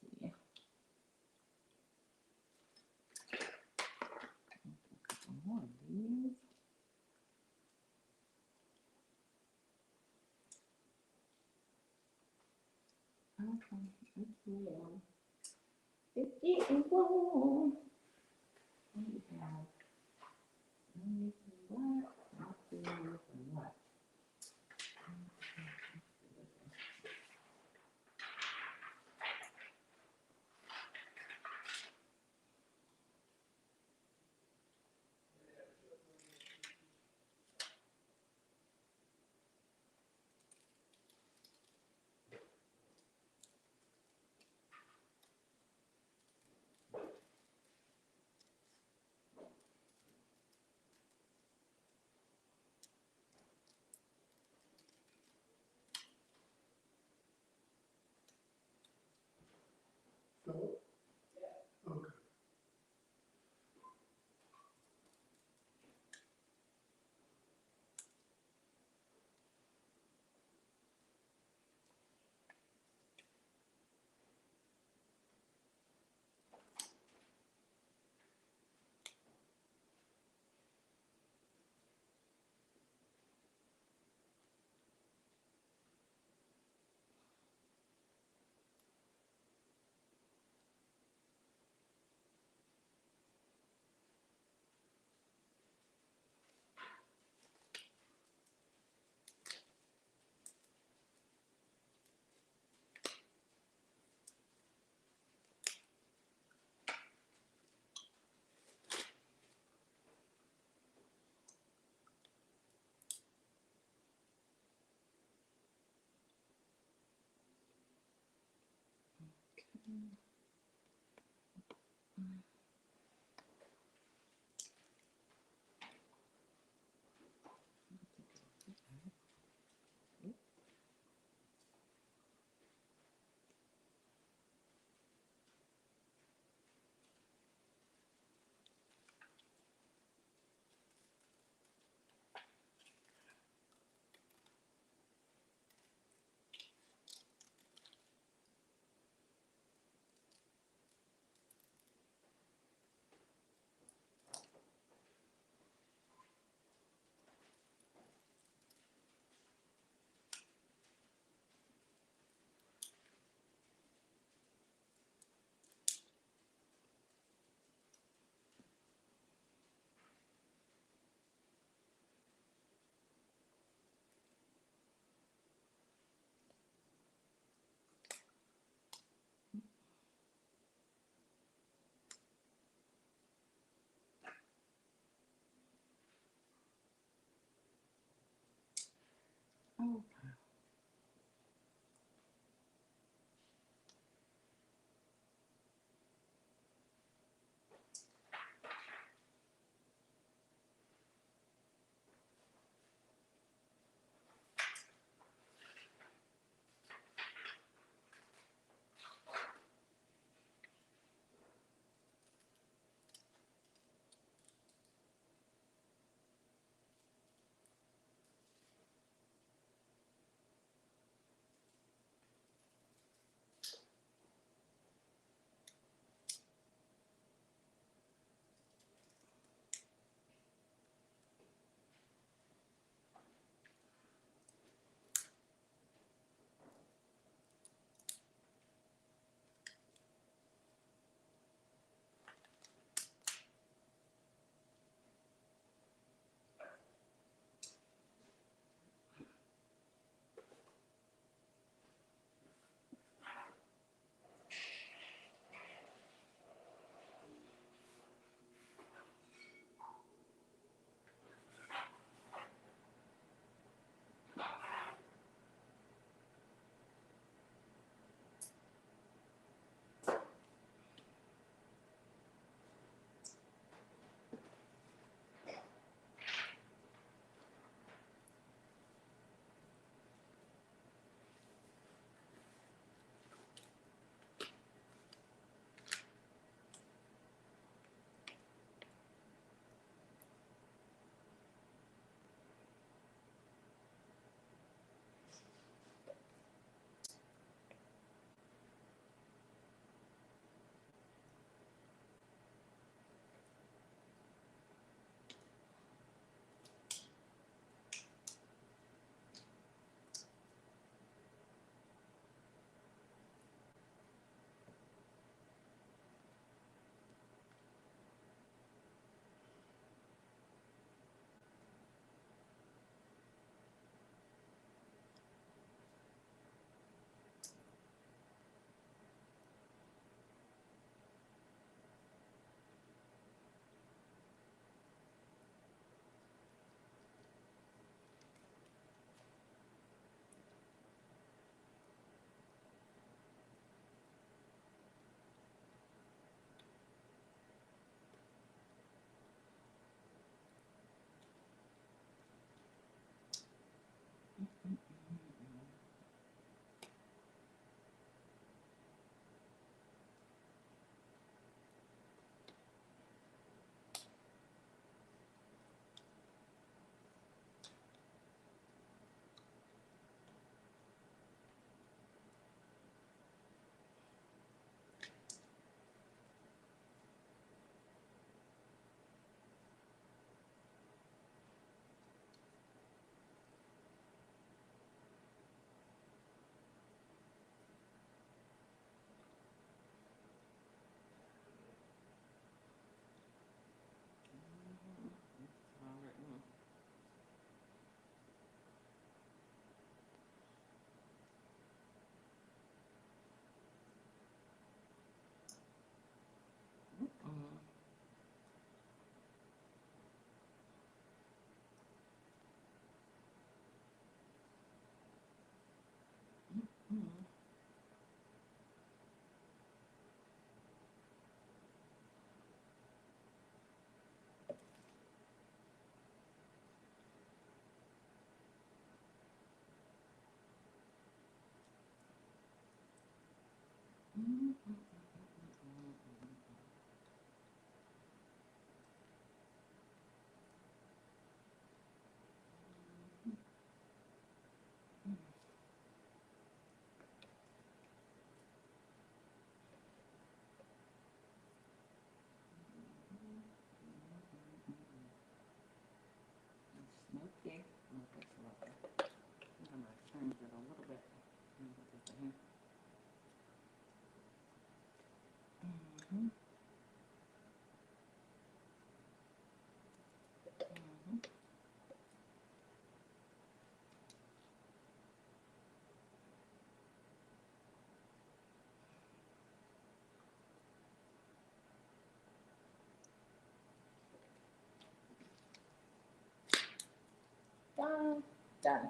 see. Some more of these. Okay, it's warm. It's getting warm. We have black, black. So, okay. Oh. Done.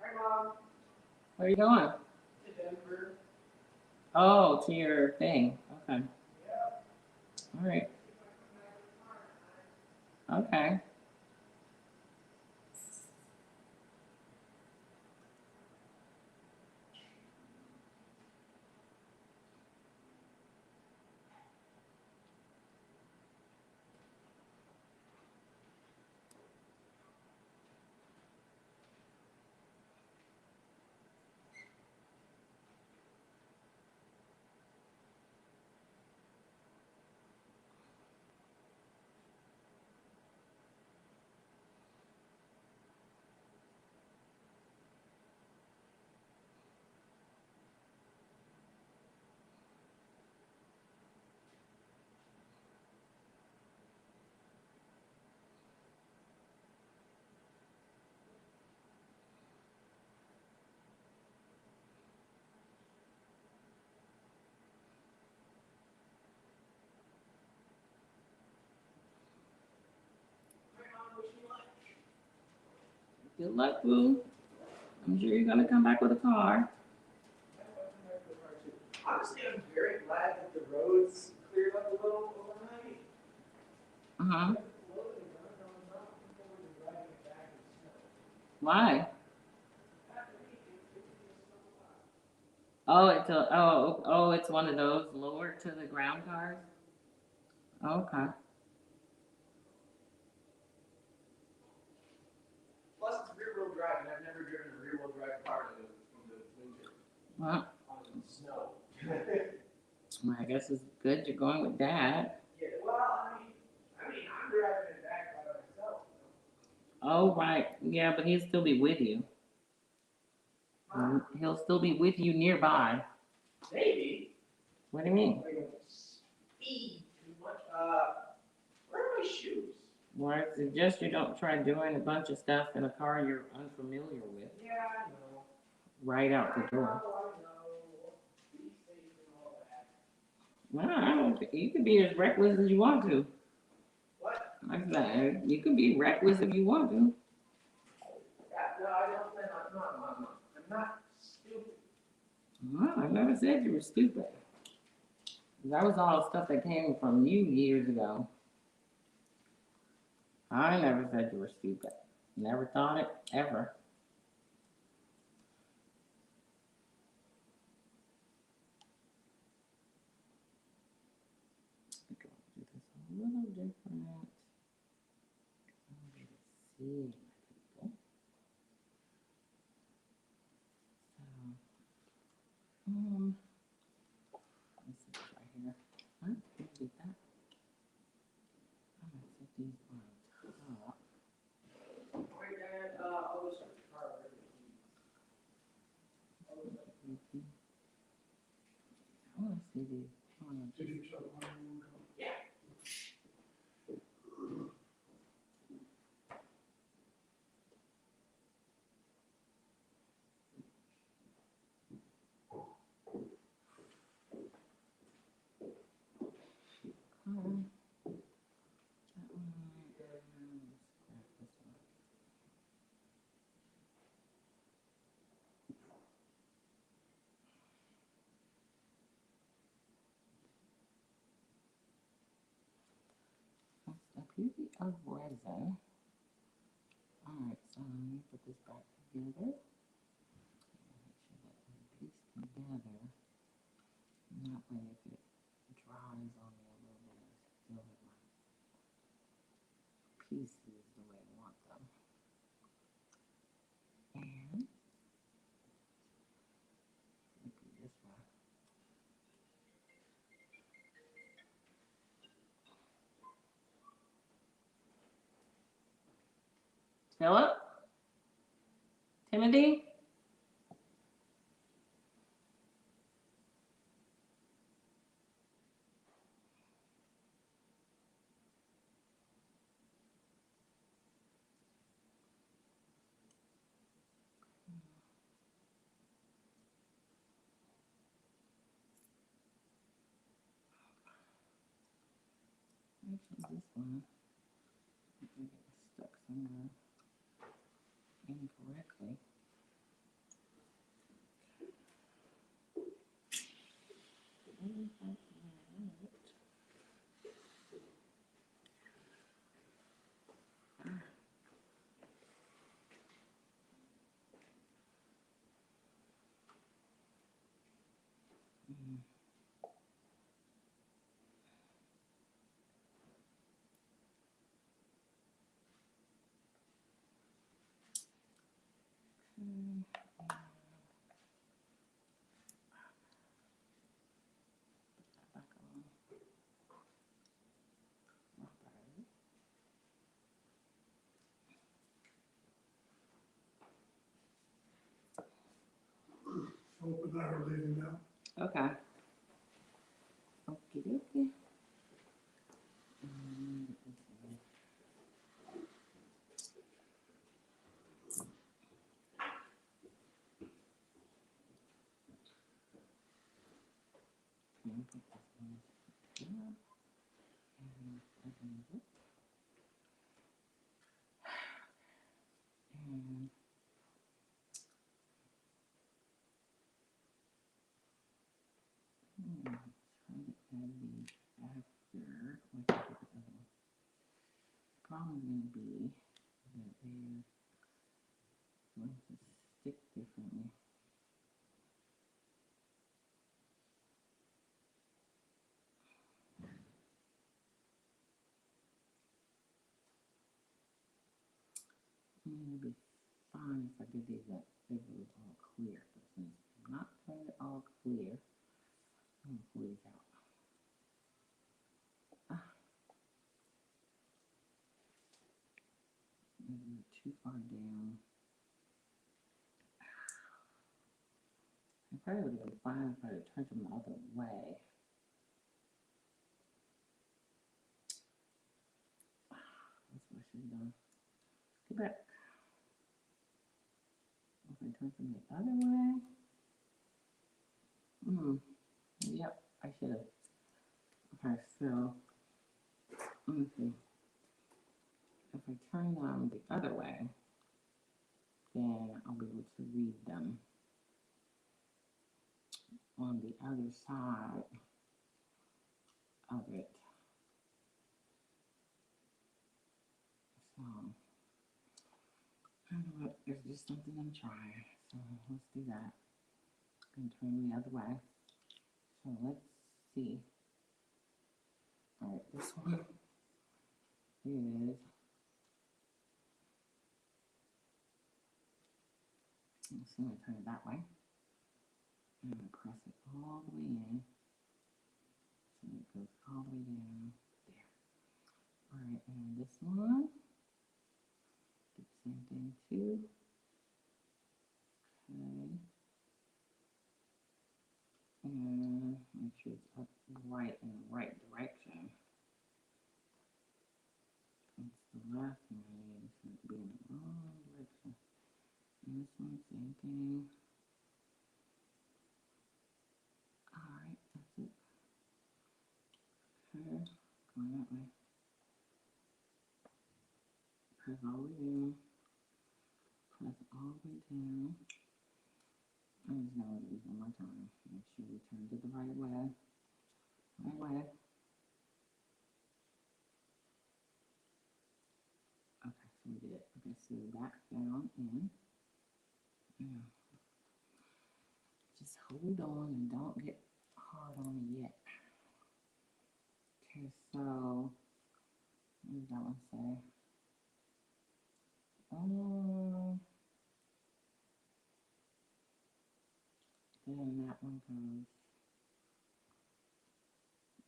Hi, Mom. Where are you going? To Denver. Oh, to your thing. Okay. Yeah. All right. Okay. Good luck, boo. I'm sure you're gonna come back with a car. Honestly, I'm very glad that the roads cleared up a little overnight. Uh-huh. People were driving back in snow. Why? Oh, it's one of those lower to the ground cars. Okay. Plus, it's rear-wheel drive, and I've never driven a rear-wheel drive car in the winter Well, on snow. I guess it's good you're going with Dad. Yeah, well, I'm driving it back by myself. Oh, right. Yeah, but he'll still be with you. He'll still be with you nearby. Maybe. What do you mean? I don't speed too much. Where are my shoes? Well, I suggest you don't try doing a bunch of stuff in a car you're unfamiliar with Yeah, I know. right out the door. I know. Be safe and all that. Well, I don't, you can be as reckless as you want to. What? Like I said, you can be reckless if you want to. Yeah, no, I don't plan on. No. I'm not stupid. Well, I never said you were stupid. That was all stuff that came from you years ago. I never said you were stupid. Never thought it, ever. Okay, do this a little different. See, people. So, let's see right here. What? I want to see these. Did you show one? Yeah. A beauty of resin. Alright, so let me put this back together. Make sure that we piece together. And that way if it dries on me a little bit, I still have my pieces the way I want them. And look at this one. Philip? Timothy? Actually, this one, I think it was stuck somewhere incorrectly. Open that or leaving now. Okay. Okie dokie. Problem going to be that they're going to stick differently. It would be fine if I did these that they were all clear, but since I'm not trying it all clear, I'm going to pull these out. Maybe too far down. It probably would have been fine if I had turned them the other way. That's what I should have done. Get back. If I turn them the other way. Yep, I should have. Okay, so let me see. If I turn them the other way, then I'll be able to read them on the other side of it. So, I don't know what, it's just something I'm trying. So let's do that. And turn the other way. So let's see. Alright, this one is, let's see, I'm going to turn it that way. I'm going to cross it all the way in. So it goes all the way down there. Alright, and this one, do the same thing too. Okay. upright in the right direction. It's the last thing I need. It's going to be in the wrong direction. And this one, same thing. Alright, that's it. Okay, going that way. Press all the way down. Press all the way down. I'm just going to do this one more time. Make sure we turn it the right way. Right way. Okay, so we did it. Okay, so back down in. Yeah. Just hold on and don't get hard on me yet. Okay, so what does that one say? Then that one goes.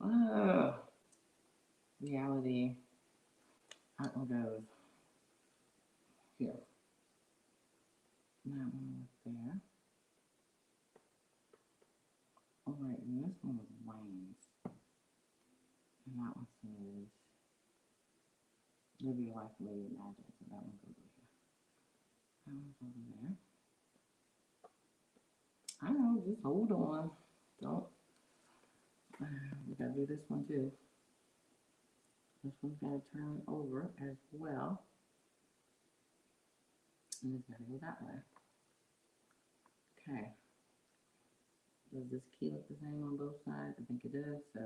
Oh, reality. That one goes here. That one was there. Alright, and this one was Wayne's. And that one says live your life the way you imagine. So that one goes over here. That one's over there. I know, just hold on. Don't. We gotta do this one too. This one's gotta turn over as well. And it's gotta go that way. Okay. Does this key look the same on both sides? I think it does, so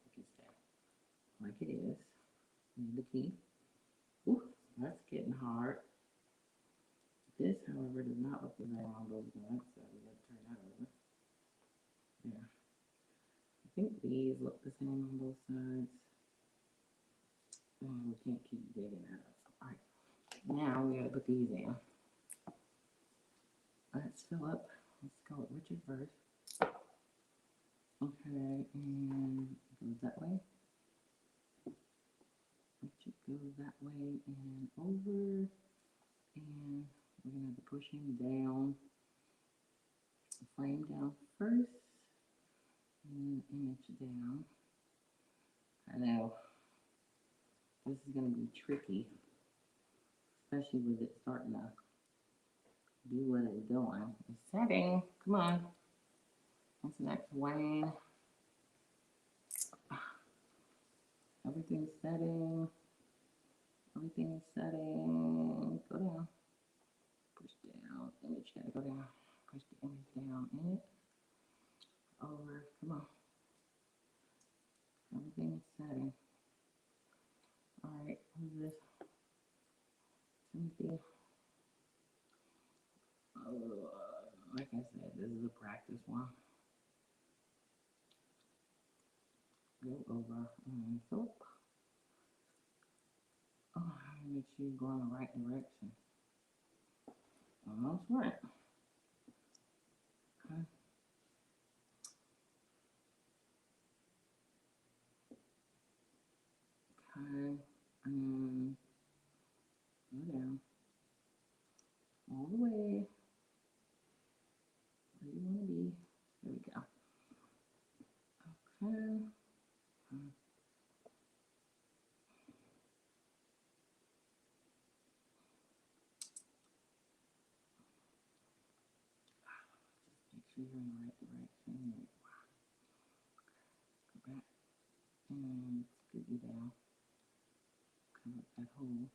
we can stay like it is. Need the key. Ooh, that's getting hard. This, however, does not look the same on both sides, so we gotta turn that over. Yeah. I think these look the same on both sides. Oh, we can't keep digging that up. Alright. Now we gotta put these in. Let's fill up. Let's go with Richard first. Okay, and it goes that way. Richard goes that way and over. And we're gonna have to push him down. Frame down first. And image down. I know. This is gonna be tricky. Especially with it starting to do what it's doing. It's setting. Come on. What's next, Wayne? Everything's setting. Everything's setting. Go down. Push down. Image gotta go down. Push the image down in it. Over. Come on. Everything's setting. Alright, who's this? Timothy. Like I said, this is a practice one. Go over. So, make sure you go in the right direction. Almost right. Okay. Okay. And go down. All the way. Where you want to be. There we go. Okay. Make sure you're in the right direction. Go back and scoot you down. Come up that hole.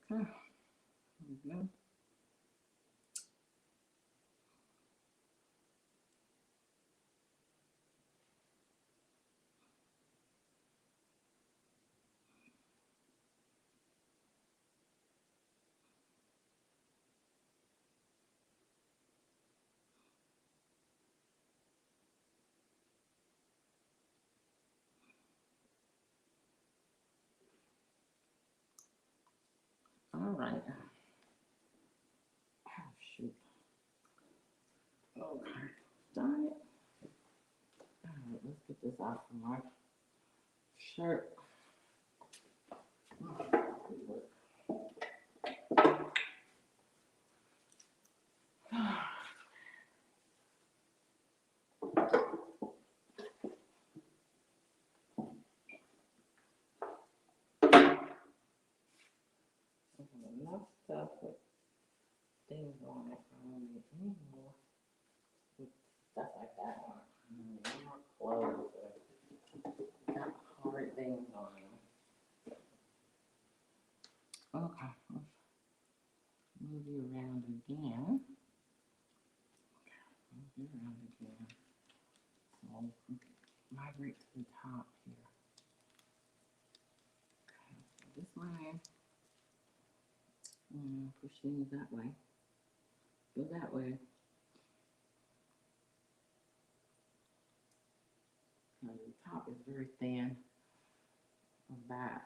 Okay. There we go. All right. Oh, shoot. Okay. Darn it. All right, let's get this out from my shirt. migrate to the top here. Okay, so this way, push things that way. Go that way. Now the top is very thin of that.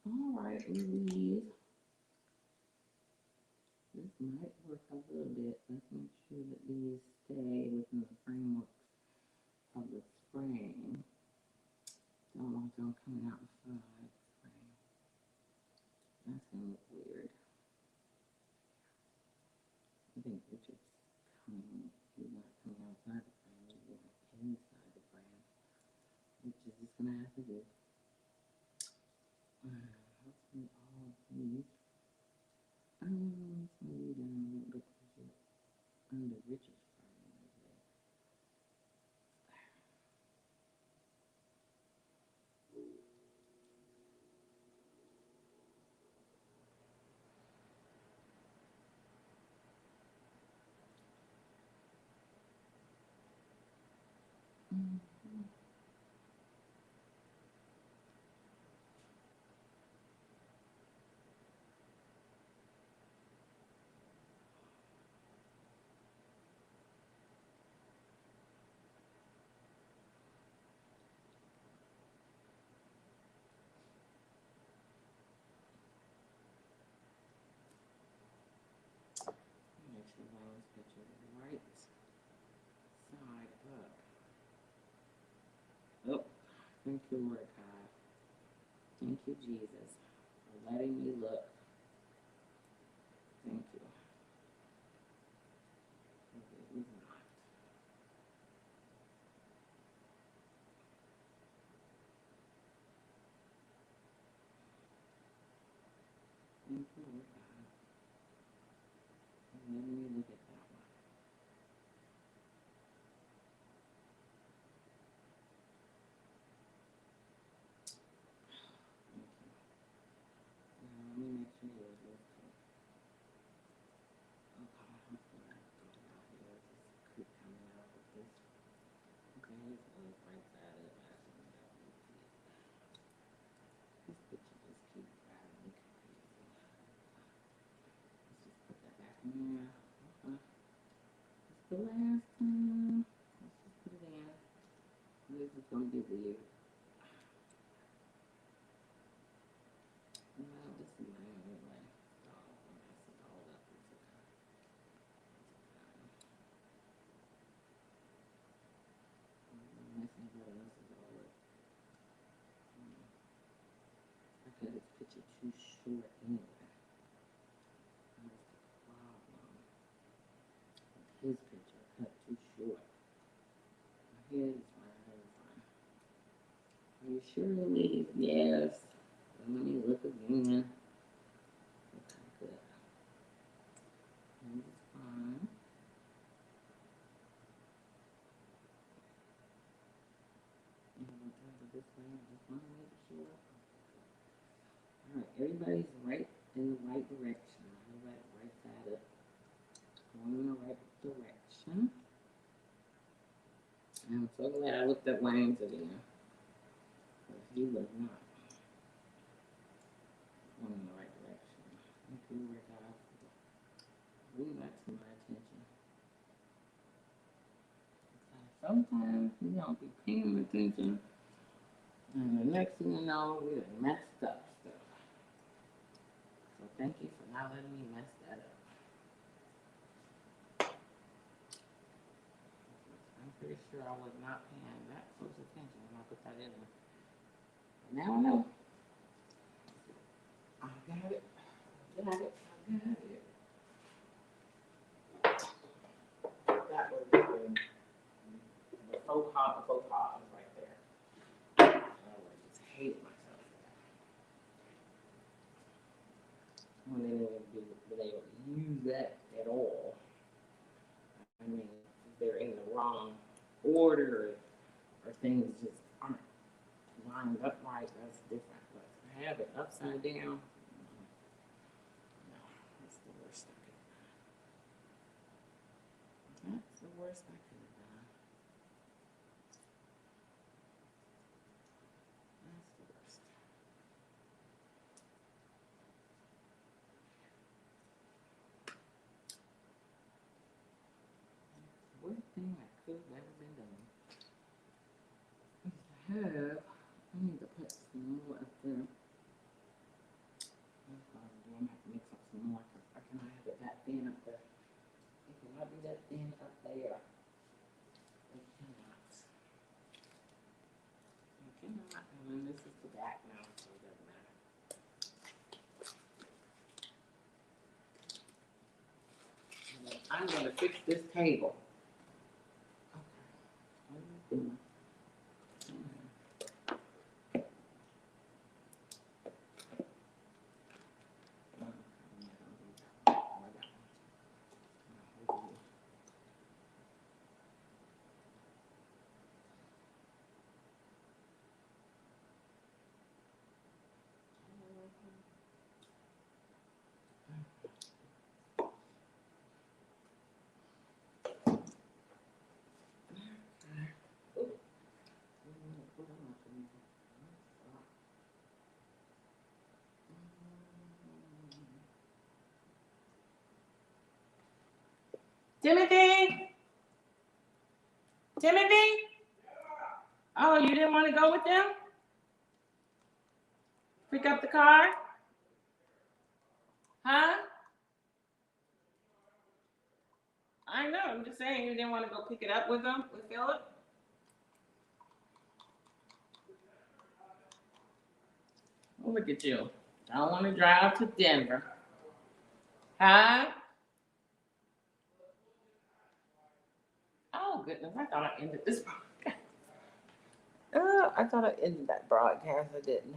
All right, Louise. This might work a little bit. Let's make sure that these stay within the framework of the frame. Don't want them coming outside the frame. That's gonna look weird. I think Richard's coming. He's not coming outside the frame. He's going inside the frame, which is just gonna have to do. Hopefully all of these. Let's move down a little bit under Richard's frame right there. Make sure Lane's picture is right side up. Oh, thank you, Lord God. Thank you, Jesus, for letting me look. Thank you. It was not. Thank you, Lord God, for letting me look at that one. Thank you. Now, let me make sure yours is too. Okay, hopefully I have to get out here. Just keep coming out with this. Okay, here's one right side of the bathroom. This picture just keeps driving me crazy. Let's just put that back in there. Okay. It's the last time. Let's just put it in. This is gonna be weird. Well, this is my anyway. So I'll mess it all up. It's okay. I'm messing everybody else's all up. I cut this picture too short anyway. That's the problem. His picture cut too short. My head is fine. Head is fine. Are you sure, Louise? Yes. Let me look again. Okay, good. This is fine. And I'm going to turn it this way. I just want to make sure. Alright, everybody's right in the right direction. Everybody right side up. Going in the right direction. And I'm so glad I looked at Wayne's again. Because he was not going in the right direction. Thank you, Lord God, for bringing that to my attention. Sometimes you don't be paying attention. And the next thing you know, we done messed up stuff. So thank you for not letting me mess that up. I'm pretty sure I was not paying that close attention when I put that in there. But now I know. I got it. I got it. I got it. That was the faux pas right there. I just hate myself for that. When they would use that at all. I mean, if they're in the wrong order or things just aren't lined up right, that's different. But to have it upside down, no. worst I could. That's the worst I could have done. That's the worst. The worst thing I could have ever been done. I need to put some more up there. That's what I'm doing. I have to mix up some more. I cannot have it that thin up there. It cannot be that thin up there. It cannot. It cannot. And then this is the back now, so it doesn't matter. And then I'm going to fix this table. Okay. What are you doing? Timothy? Timothy? Oh, you didn't want to go with them? Pick up the car? Huh? I know, I'm just saying you didn't want to go pick it up with them, with Philip? Oh, look at you. I don't want to drive to Denver. Huh? Oh, goodness, I thought I ended this broadcast. I thought I ended that broadcast. I didn't.